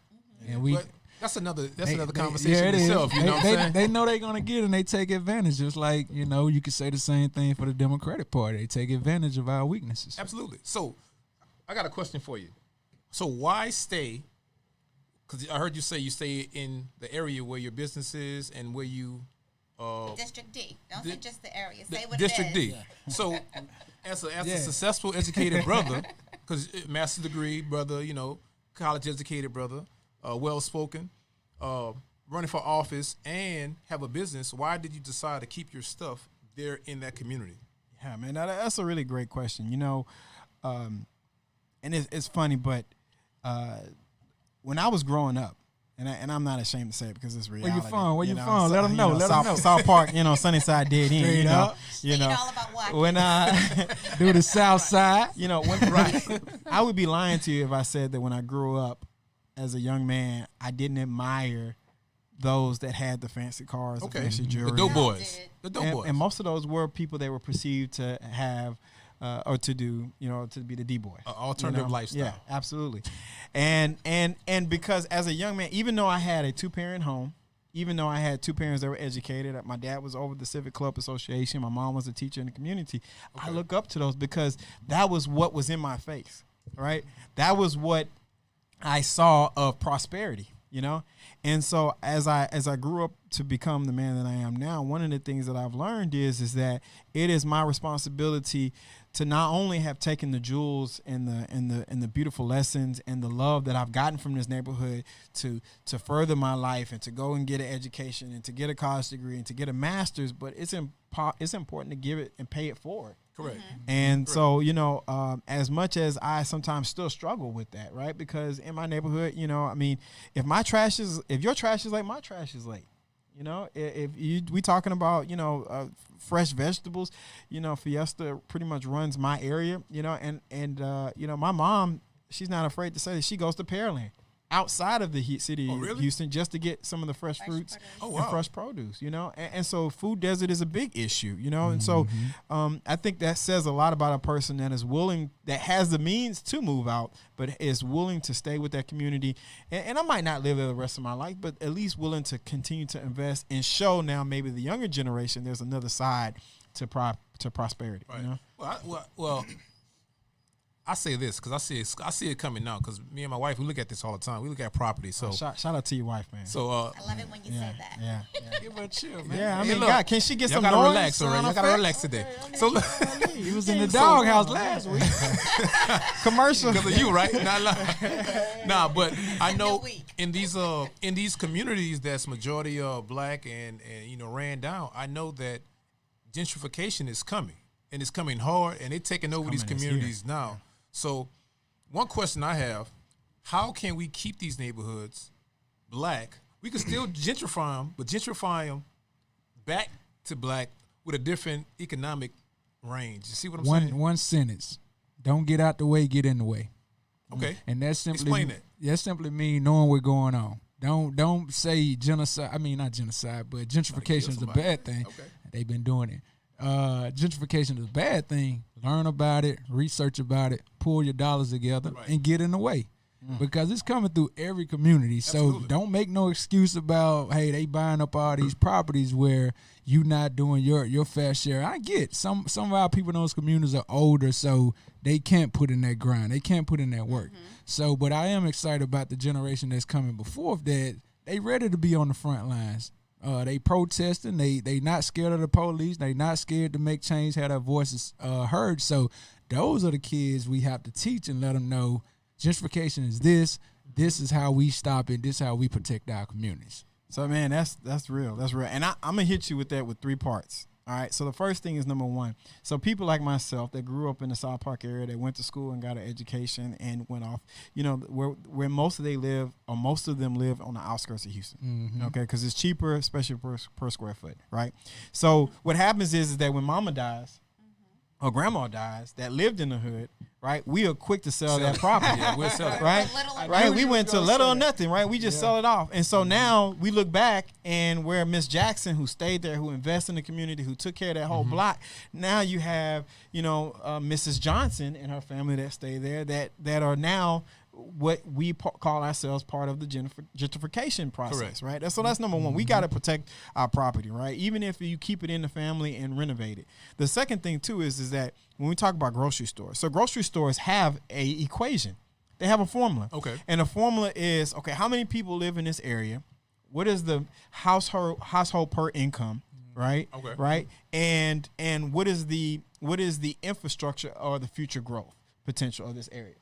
Mm-hmm. And that's another conversation in itself. You know what I'm saying? They know they're gonna get it and they take advantage. Just like, you could say the same thing for the Democratic Party. They take advantage of our weaknesses. Absolutely. So I got a question for you. So why stay? Because I heard you say you stay in the area where your business is and where you District D. Don't say just the area. Say what it is. District D. So, as a successful, educated brother, because master's degree brother, college educated brother, well spoken, running for office, and have a business. Why did you decide to keep your stuff there in that community? Yeah, man, that's a really great question. And it's funny, but when I was growing up. And I'm not ashamed to say it because it's reality. Where you from? Let them know. Let them know. South Park, Sunnyside dead in. Straight up. All about what? When do the South Side. I would be lying to you if I said that when I grew up as a young man, I didn't admire those that had the fancy cars, the fancy jewelry. The dope boys. And most of those were people that were perceived to have or to do, to be the D-boy. Alternative lifestyle. Yeah, absolutely. And because as a young man, even though I had a two-parent home, even though I had two parents that were educated, my dad was over the Civic Club Association, my mom was a teacher in the community, I look up to those because that was what was in my face, right? That was what I saw of prosperity, And so as I grew up to become the man that I am now, one of the things that I've learned is that it is my responsibility to not only have taken the jewels and the beautiful lessons and the love that I've gotten from this neighborhood to further my life and to go and get an education and to get a college degree and to get a master's, but it's important to give it and pay it forward. Correct. Mm-hmm. And so, as much as I sometimes still struggle with that, right? Because in my neighborhood, if your trash is late, my trash is late. We talking about, fresh vegetables, Fiesta pretty much runs my area, and my mom, she's not afraid to say that she goes to Pearland. outside of the city of really? Houston just to get some of the fresh fruits and fresh produce, and so food desert is a big issue, and so I think that says a lot about a person that is willing, that has the means to move out, but is willing to stay with that community, and I might not live there the rest of my life, but at least willing to continue to invest and show now maybe the younger generation there's another side to prosperity. Right. Well, I say this because I see it coming now, because me and my wife, we look at this all the time. We look at property. So shout out to your wife, man. So I love it when you say that. Yeah. Give her a chill, man. Yeah, I Hey, mean, look, God, can she get y'all some gotta noise? relax already. Y'all gotta relax today. So look, He was in the doghouse last week. Commercial. because of you, right? Nah, but I know in these communities that's majority black and ran down, I know that gentrification is coming, and it's coming hard, and they're taking over these communities now. So one question I have: how can we keep these neighborhoods black? We can still gentrify them, but gentrify them back to black with a different economic range. You see what I'm saying? One sentence: don't get out the way, get in the way. Okay. And that's simply Explain that. That simply means knowing what's going on. Don't say genocide. I mean, not genocide, but gentrification is a bad thing. Okay. They've been doing it. Gentrification is a bad thing. Learn about it, research about it, pull your dollars together, and get in the way. Because it's coming through every community. Absolutely. So don't make no excuse about, hey, they buying up all these properties where you not doing your fair share. I get some of our people in those communities are older, so they can't put in that grind. They can't put in that work. So, but I am excited about the generation that's coming before that. They ready to be on the front lines. They protesting. They not scared of the police. They not scared to make change, have their voices heard. So those are the kids we have to teach and let them know gentrification is this. This is how we stop it. This is how we protect our communities. So, man, that's real. That's real. And I'm going to hit you with that with 3 parts. All right. So the first thing is number 1. So people like myself that grew up in the South Park area, that went to school and got an education and went off, where most of them live on the outskirts of Houston. Okay. Because it's cheaper, especially per square foot. Right. So what happens is that when mama dies or grandma dies that lived in the hood, right, we are quick to sell that property. Yeah, we'll sell it. Right? Right? We went to little or nothing, right? We just sell it off. And so now we look back, and where Miss Jackson, who stayed there, who invested in the community, who took care of that whole block, now you have, Mrs. Johnson and her family that stay there that are now what we call ourselves part of the gentrification process. Correct. Right? So that's number 1. We got to protect our property, right? Even if you keep it in the family and renovate it. The second thing too is that when we talk about grocery stores, so grocery stores have a equation. They have a formula. Okay. And the formula is, okay, how many people live in this area? What is the household per income? Right. Okay. Right. And what is the infrastructure or the future growth potential of this area?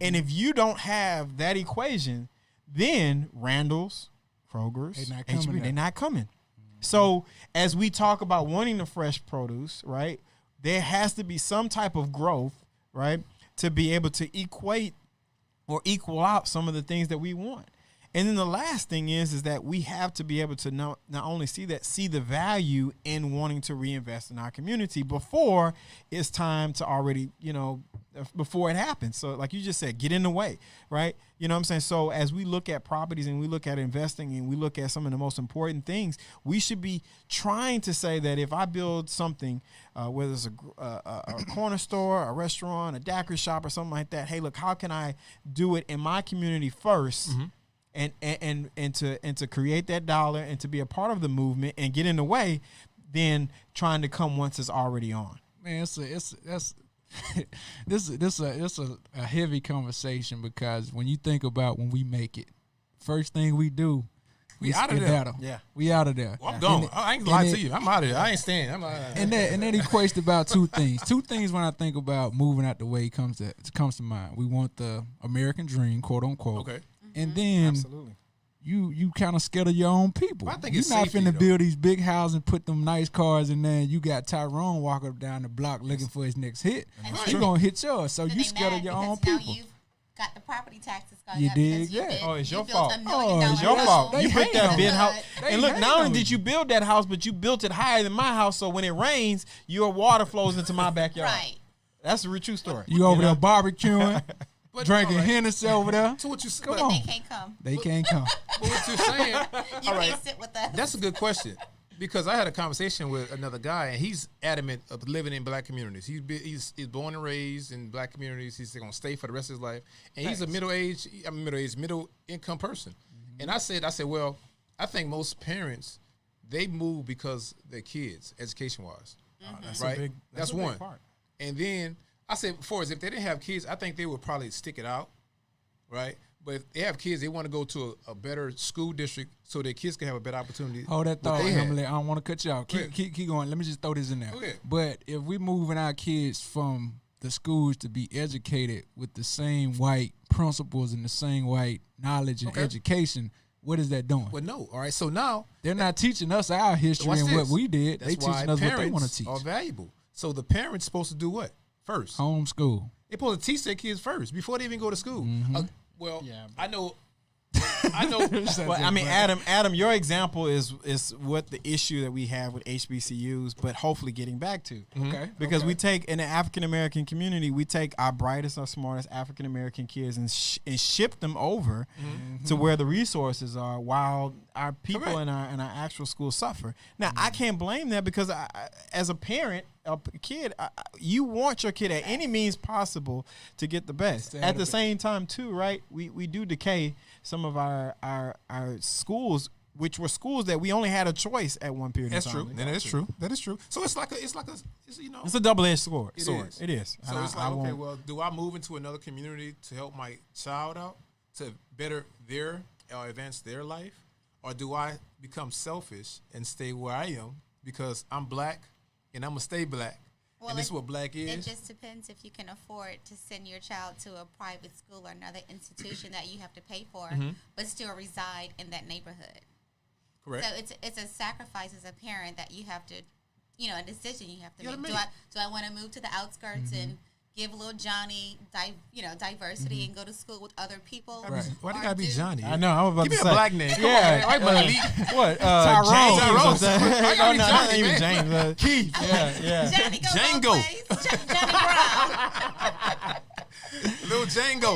And if you don't have that equation, then Randall's, Kroger's, they're not coming. So as we talk about wanting the fresh produce, right, there has to be some type of growth, right, to be able to equate or equal out some of the things that we want. And then the last thing is that we have to be able to not only see the value in wanting to reinvest in our community before it's time to already, before it happens. So like you just said, get in the way, right? You know what I'm saying? So as we look at properties and we look at investing and we look at some of the most important things, we should be trying to say that if I build something, whether it's a corner store, a restaurant, a daiquiri shop or something like that, hey, look, how can I do it in my community first? And to create that dollar and to be a part of the movement and get in the way, then trying to come once it's already on. Man, this a heavy conversation, because when you think about when we make it, first thing we do, we out of there. Yeah, we out of there. Well, I'm gone. I ain't lying to you. I'm out of there. I ain't staying. And that equates to about 2 things. 2 things when I think about moving out the way comes to mind. We want the American dream, quote unquote. Okay. And then absolutely, you kind of scared of your own people. I think you're it's not safety, finna build these big houses and put them nice cars, and then you got Tyrone walking up down the block looking for his next hit. You're gonna hit yours, so you scared of your own people. Now you've got the property taxes going you up. Dig? Yeah. Oh, it's your fault. It's your fault. You put that big house. And look, not only did you build that house, but you built it higher than my house, so when it rains, your water flows into my backyard. Right. That's a true story. You over there barbecuing. drinking all right. Hennessy over there. So what you Come They on. can't come. They can't come. But what you're saying? You all right. can't sit with us. That's a good question because I had a conversation with another guy and he's adamant of living in black communities. He's born and raised in black communities. He's going to stay for the rest of his life, and he's a middle income person. Mm-hmm. And I said, well, I think most parents they move because their kids, education wise, That's right? a big, That's a big one. part. And then I said, before, if they didn't have kids, I think they would probably stick it out, right? But if they have kids, they want to go to a better school district so their kids can have a better opportunity. Hold that thought, they had. Emily. I don't want to cut you off. Go ahead. Keep going. Let me just throw this in there. Okay. But if we moving our kids from the schools to be educated with the same white principles and the same white knowledge and Okay. education, what is that doing? Well, no. All right. So now, They're not teaching us our history watch and this. what we did. That's They teaching why us what they parents want to teach. are valuable. So the parents supposed to do what first? Homeschool. They're supposed to teach their kids first before they even go to school. Well, Yeah. I know. I know. Well, I mean, Adam, your example is what the issue that we have with HBCUs, but hopefully getting back to. Okay. Because we take, in the African American community, we take our brightest, our smartest African American kids and ship them over to where the resources are, while our people Correct. in our actual schools suffer. Now, I can't blame that because as a parent, a kid, you want your kid at any means possible to get the best. At the same time, too, right? We do decay some of our schools, which were schools that we only had a choice at one period That's of time. true. That is true. That is true. So it's you know. It's a double-edged sword. It sword. is. It is. So And it's I like, okay, won't- well, do I move into another community to help my child out, to better their or advance their life? Or do I become selfish and stay where I am because I'm black and I'm going to stay black? Well, and this is what black It is? just depends if you can afford to send your child to a private school or another institution that you have to pay for, but still reside in that neighborhood. Correct. So it's a sacrifice as a parent that you have to, a decision you have to You make. gotta Do I want to move to the outskirts and give little Johnny, diversity and go to school with other people? Right. Why they Or got to be do- Johnny? I know. I was about Give me to a say. black name. Come Yeah. on, man. Why Malik? What? Tyrone. James. No, Why gotta be not Johnny, even man? James. Keith. Yeah. Johnny go Django. both ways. Johnny Brown. Little Django.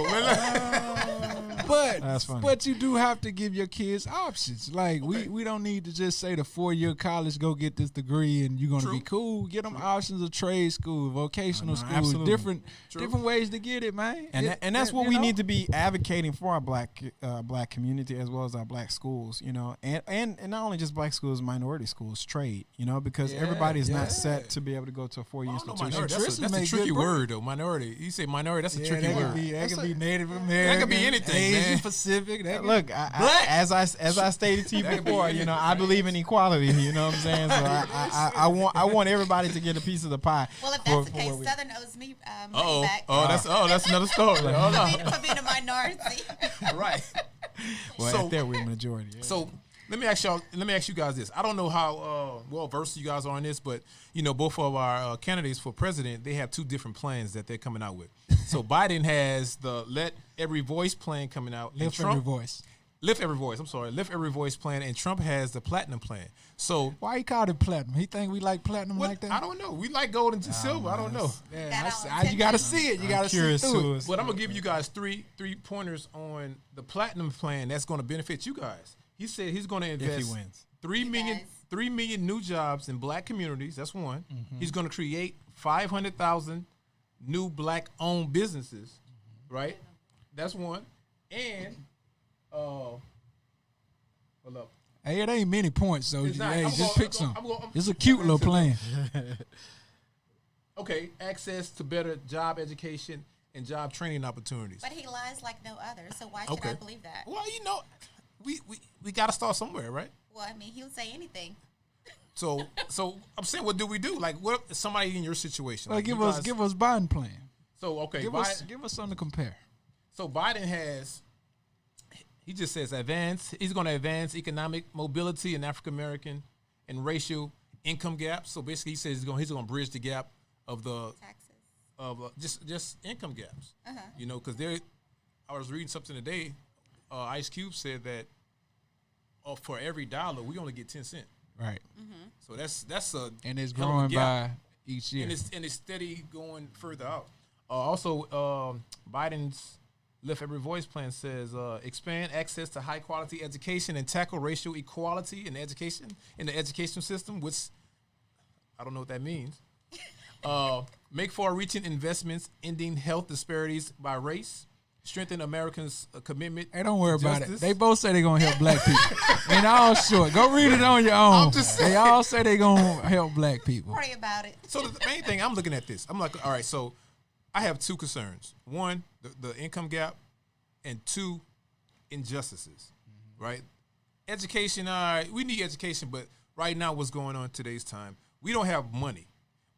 That's funny. But you do have to give your kids options. Like we don't need to just say the 4-year college, go get this degree and you're gonna be cool. Get them options of trade school, vocational schools, absolutely. different ways to get it, man. And that's what we need to be advocating for our black community as well as our black schools, and not only just black schools, minority schools, trade, because everybody is not set to be able to go to a 4-year institution. Minority. That's a make tricky good word, though. Minority. You say minority, that's a tricky that word. could be Native American. could be anything, Asian, man. Pacific. Look, as I stated to you before, I believe in equality. You know what I'm saying? So I want everybody to get a piece of the pie. Well, if that's the case, Southern owes me money back. That's another story. Hold on. For being a minority. Right. Well, So- at that we're majority. Yeah. So let me ask you guys this. I don't know how well versed you guys are on this, but both of our candidates for president, they have 2 different plans that they're coming out with. So Biden has the Let Every Voice plan coming out. and Lift Trump, every voice. Lift Every Voice. I'm sorry, Lift Every Voice plan, and Trump has the Platinum plan. So Why he called it platinum? He think we like platinum like that? I don't know. We like gold and silver. I don't know. Yeah, That I you gotta see it. You gotta see Curious through to it. us. But I'm gonna give you guys three pointers on the Platinum plan that's gonna benefit you guys. He said he's gonna invest wins. 3 million, does. 3 million new jobs in black communities. That's one. Mm-hmm. He's gonna create 500,000 new black-owned businesses. Right. That's one. And hold up. Hey, it ain't many points, so It's not. hey, I'm just gonna- pick I'm some. gonna- It's a cute little plan. Okay, access to better job education and job training opportunities. But he lies like no other, so why should Okay. I believe that? Well, we got to start somewhere, right? Well, I mean, he'll say anything. So I'm saying, what do we do? Like, what if somebody in your situation? Well, Like give you us guys- Biden plan. So okay, Give Biden, us something to compare. so Biden has. He just says advance. He's going to advance economic mobility and African American and racial income gaps. So basically, he says he's going to bridge the gap of the Taxes. of just income gaps. Uh-huh. Because I was reading something today. Ice Cube said that for every dollar we only get 10 cents. Right. So that's a And it's hell of a growing gap. by each year. and it's steady going further out. Also, Biden's Lift Every Voice plan says expand access to high quality education and tackle racial equality in education in the education system, which I don't know what that means. Make far-reaching investments, ending health disparities by race, strengthen Americans' commitment. Hey, don't worry to about justice. it. They both say they're going to help black people. And all short. Go read it on your own. I'm just saying. They all say they're going to help black people. Pray about it. So the main thing, I'm looking at this. I'm like, all right, so I have two concerns. One, the income gap, and two, injustices, right? Education, all right, we need education, but right now what's going on in today's time, we don't have money.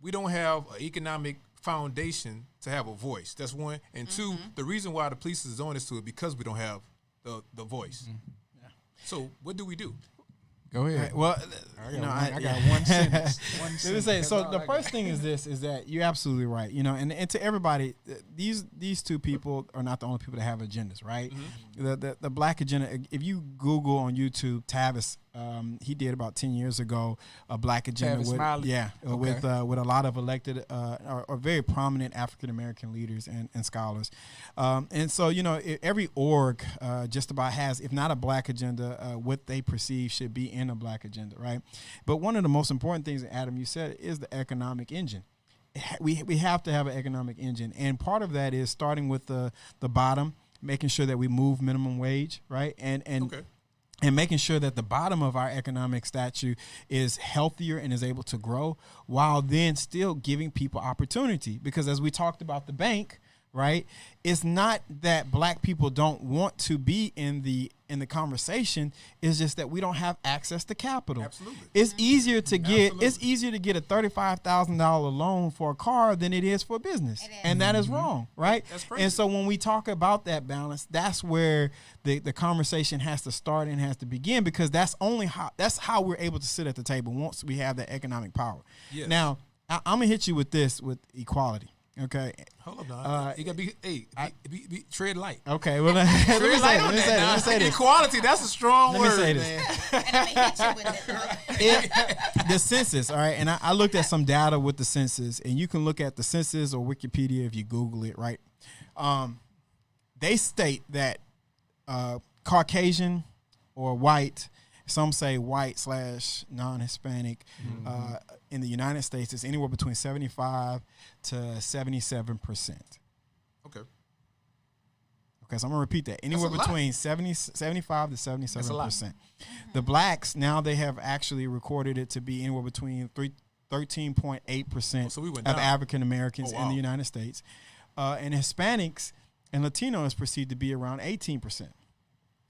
We don't have an economic foundation to have a voice. That's one. And two, the reason why the police is doing this to it because we don't have the voice. Yeah. So what do we do? Go ahead. Right, well, I got one sentence. Let me say, so the first thing is this: is that you're absolutely right. And to everybody, these two people are not the only people that have agendas, right? The black agenda. If you Google on YouTube, Tavis, he did about 10 years ago a black agenda Tavis Smiley. with a lot of elected or very prominent African American leaders and scholars, and so every org just about has, if not a black agenda, what they perceive should be in a black agenda, right? But one of the most important things, Adam, you said, is the economic engine. We have to have an economic engine, and part of that is starting with the bottom, making sure that we move minimum wage, right? And making sure that the bottom of our economic statue is healthier and is able to grow, while then still giving people opportunity. Because as we talked about the bank, right, it's not that black people don't want to be in the conversation. It's just that we don't have access to capital. Absolutely. It's easier to get Absolutely. it's easier to get a $35,000 loan for a car than it is for a business. It is. And that is wrong, right? That's crazy. And so when we talk about that balance, that's where the conversation has to start and has to begin, because that's how we're able to sit at the table once we have that economic power. Yes. Now, I'm gonna hit you with this, with equality. Okay. Hold up, now. You gotta be tread light. Okay. Well, let me say this. Equality, that's a strong Let me word, say this. man. And I'm gonna hit you with it. The census, all right, and I looked at some data with the census, and you can look at the census or Wikipedia if you Google it, right? They state that Caucasian or white, some say white / non-Hispanic, in the United States is anywhere between 75 to 77%. Okay. Okay, so I'm gonna repeat that. Anywhere between 75 to 77%. The blacks, now they have actually recorded it to be anywhere between 13.8% so we went of down. African Americans Oh, wow. in the United States. And Hispanics and Latino is perceived to be around 18%.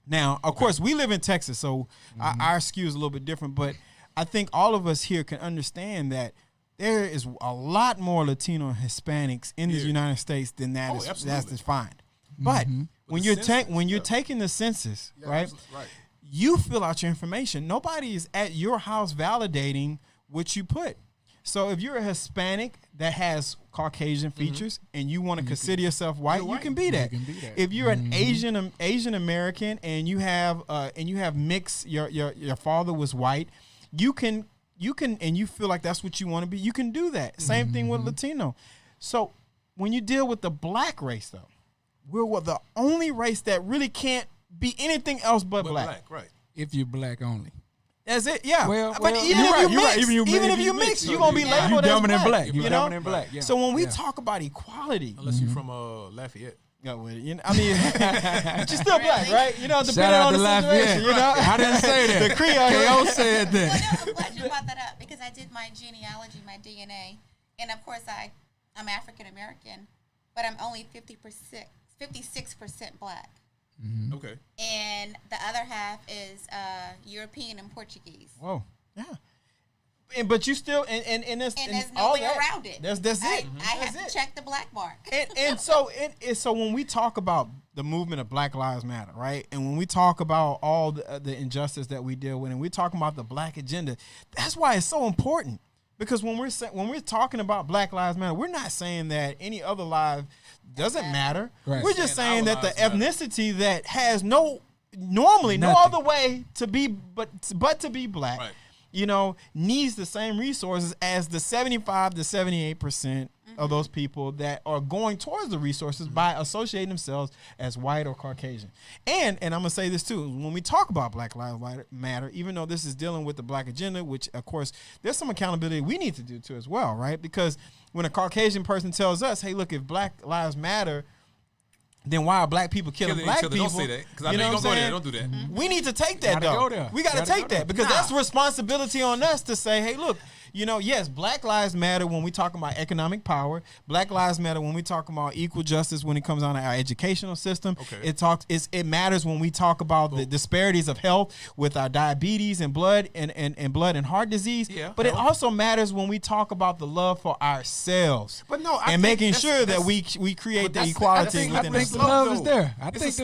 Now, of course, we live in Texas, so our skew is a little bit different, but I think all of us here can understand that there is a lot more Latino and Hispanics in the United States than that's absolutely. defined. But when you're census, taking the census, right, absolutely, right. you fill out your information. Nobody is at your house validating what you put. So if you're a Hispanic that has Caucasian features and you want to consider yourself white, you can be that. If you're an Asian American and you have mixed, your father was white, you can and you feel like that's what you want to be, you can do that. Same thing with Latino. So when you deal with the black race, though, we're the only race that really can't be anything else but black. Right. If you're black only. That's it, yeah. Well, but well, even you're if right, you you're right. mix, even if you mix, you're gonna be labeled as dominant black. You You're know? dominant black. Yeah. So when we Yeah. talk about equality, Unless you're from Lafayette. yeah, well, I mean, but you're still black, right? You know, Shout depending out on to the Lafayette. situation, you know. I didn't say that. The Creole. KO said Well, that. no, I'm glad you brought that up because I did my genealogy, my DNA, and of course I'm African American, but I'm only 56% black, Okay. and the other half is European and Portuguese. Whoa, yeah. But you still and And there's no all way that, around it. That's I it. have That's to check the black mark. And so when we talk about the movement of Black Lives Matter, right, and when we talk about all the injustice that we deal with, and we're talking about the black agenda, that's why it's so important. Because when we're talking about Black Lives Matter, we're not saying that any other life doesn't matter. Right. We're just Saying saying our that the lives matter. ethnicity that has no Nothing. other way to be but to be black. Right. needs the same resources as the 75 to 78% of those people that are going towards the resources by associating themselves as white or Caucasian. And I'm gonna say this too, when we talk about Black Lives Matter, even though this is dealing with the Black agenda, which of course there's some accountability we need to do too as well, right? Because when a Caucasian person tells us, hey, look, if Black Lives Matter, then why are Black people killing Black people? Don't say that, because I know you're going to go there. Don't do that. We need to take that, though. We got to take that, because that's responsibility on us to say, hey, look, yes, Black Lives Matter when we talk about economic power. Black Lives Matter when we talk about equal justice when it comes on our educational system. Okay. It matters when we talk about the disparities of health with our diabetes and blood and blood and heart disease. Yeah, but it also matters when we talk about the love for ourselves. But no, and making sure that we create the equality within I think the love is there. I think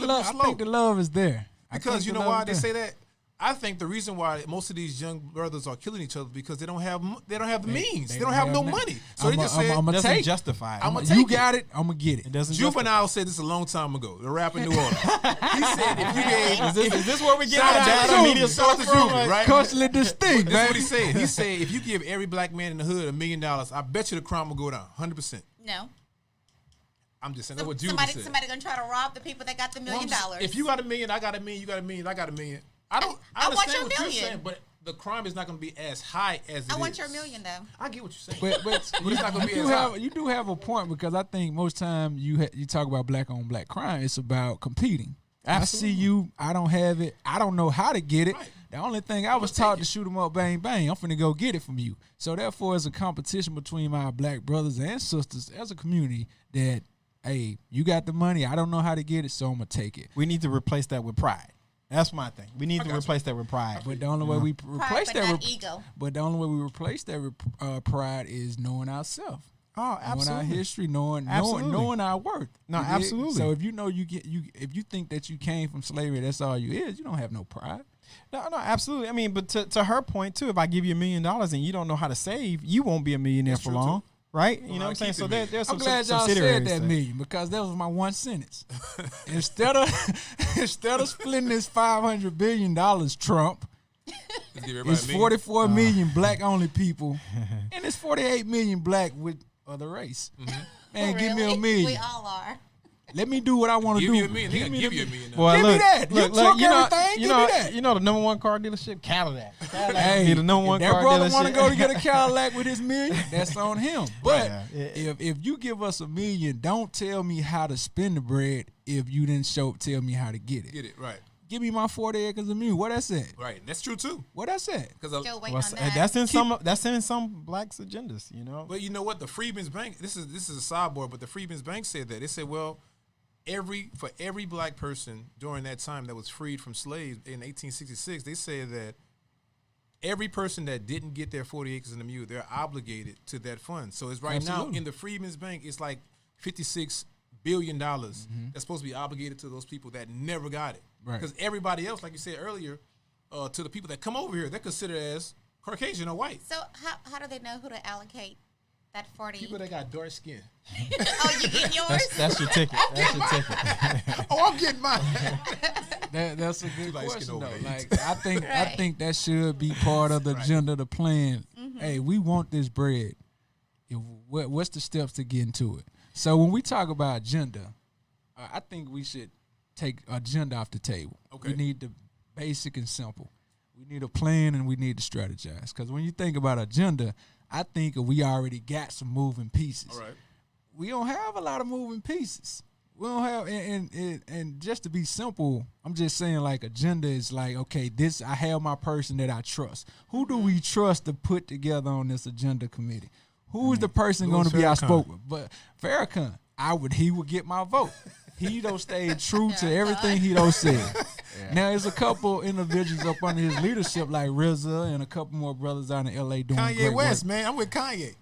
the love is there. Because you know why they say that? I think the reason why most of these young brothers are killing each other because they don't have the means. They don't have no money. So they just say I'm gonna doesn't take justify it. I'm gonna you got it. I'm gonna get it. It doesn't. Juvenile said this a long time ago. The rapper in New Orleans. He said if you gave is this where we get shout our out data to media Juve, shout out to stuff from? Juve, right? Culturally distinct. That's what he said. He said if you give every black man in the hood $1 million, I bet you the crime will go down 100%. No. I'm just saying that's what Juve said. Somebody gonna try to rob the people that got the $1 million. If you got $1 million, I got $1 million. You got $1 million, I got $1 million. I want understand your what you're million. saying, but the crime is not going to be as high as it is. I want your $1 million though. I get what you're saying, But it's not going to be as high. you do have a point, because I think most time you talk about black on black crime, it's about competing. Absolutely. I see you, I don't have it, I don't know how to get it. Right. The only thing I was taught to shoot them up, bang bang. I'm finna go get it from you. So therefore, it's a competition between my black brothers and sisters as a community that, hey, you got the money, I don't know how to get it, so I'm gonna take it. We need to replace that with pride. That's my thing. We need to replace that with pride. But the only way we replace Pride, but that not ego. But the only way we replace that pride is knowing ourselves. Oh, absolutely. Knowing our history, knowing our worth. No, You dig? absolutely. So if you know if you think that you came from slavery, that's all you is, you don't have no pride. No, absolutely. I mean, but to her point too, if I give you $1 million and you don't know how to save, you won't be a millionaire for long. Too. Right? You know what I'm saying? So there's some I'm glad y'all said that million, because that was my one sentence. instead of splitting this $500 billion, Trump, it's 44 million black only people, and it's 48 million black with other race. Man, give me $1 million. We all are. Let me do what I want to do. Give you $1 million. They gonna give you $1 million. Well, Give me that. Look, You took you know, everything. You Give know, me that. you know the number one car dealership, Cadillac. Hey, be the number one if car that brother dealership. want to go to get a Cadillac with his million, that's on him. But Yeah. if you give us $1 million, don't tell me how to spend the bread if you didn't tell me how to get it. Get it right. Give me my 40 acres of million. What that's at? Right. That's true too. What that's at? Because Still waiting Well, on that. that's in some blacks' agendas, you know. but you know what? The Freedmen's Bank. This is a sidebar, but the Freedmen's Bank said that. They said, well, for every black person during that time that was freed from slaves in 1866, they said that every person that didn't get their 40 acres and a mule, they're obligated to that fund. So it's right Absolutely. now in the Freedmen's Bank, it's like $56 billion that's supposed to be obligated to those people that never got it. Right. Because everybody else, like you said earlier, to the people that come over here, they're considered as Caucasian or white. So how do they know who to allocate that 40? People that got dark skin. Oh, you getting yours? That's your ticket. That's your ticket. Oh, I'm getting mine. That's a good light skin question though. over there. Like I think that should be part of the agenda, the plan. Hey, we want this bread. What's the steps to get into it? So when we talk about agenda, I think we should take agenda off the table. Okay. We need the basic and simple. We need a plan and we need to strategize. Because when you think about agenda, I think we already got some moving pieces. All right. We don't have a lot of moving pieces. We don't have, and just to be simple, I'm just saying like agenda is like, okay, I have my person that I trust. Who do we trust to put together on this agenda committee? Who is the person going to be our spokesman? But Farrakhan, he would get my vote. He don't stay true to everything he don't say. Now there's a couple individuals up under his leadership like RZA and a couple more brothers out in LA doing Kanye great West, work. man. I'm with Kanye.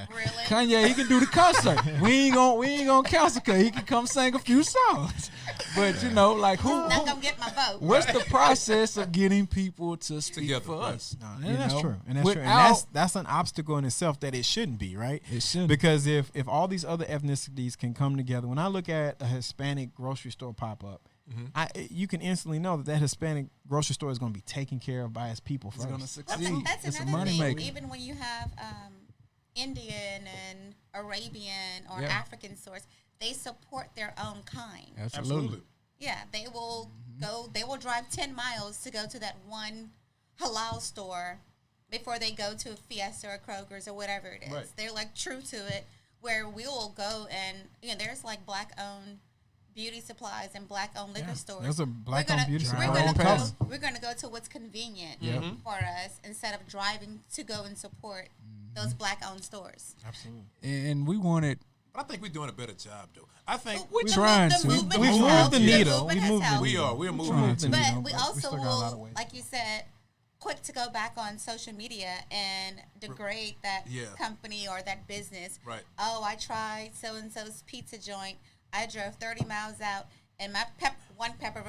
Really? Kanye, he can do the concert. we ain't gonna cancel cause he can come sing a few songs. But you know, like Not gonna get my vote. what's the process of getting people to speak Together, for right. us? And that's know? true. And that's true. Without- And that's an obstacle in itself that it shouldn't be, right? It shouldn't. Because if all these other ethnicities can come together, when I look at a Hispanic grocery store pop up, you can instantly know that Hispanic grocery store is going to be taken care of by its people It's going to first. succeed. That's It's a another money thing. maker. Even when you have Indian and Arabian or Yeah. African stores, they support their own kind. Absolutely. Yeah, they will go. They will drive 10 miles to go to that one halal store before they go to a Fiesta or Kroger's or whatever it is. Right. They're like true to it. Where we will go and there's like black-owned beauty supplies and black-owned liquor stores. There's a black-owned beauty We're supply. gonna Color. we're gonna go to what's convenient for us instead of driving to go and support those black-owned stores. Absolutely. And we wanted. But I think we're doing a better job, though. I think We're trying to. movement We has moved helped. the needle. movement We has moved the helped. we're moving. Trying to. But we we also still got a lot of will, ways. like you said, quick to go back on social media and degrade that company or that business. Right. Oh, I tried so-and-so's pizza joint. I drove 30 miles out, and my one pepperoni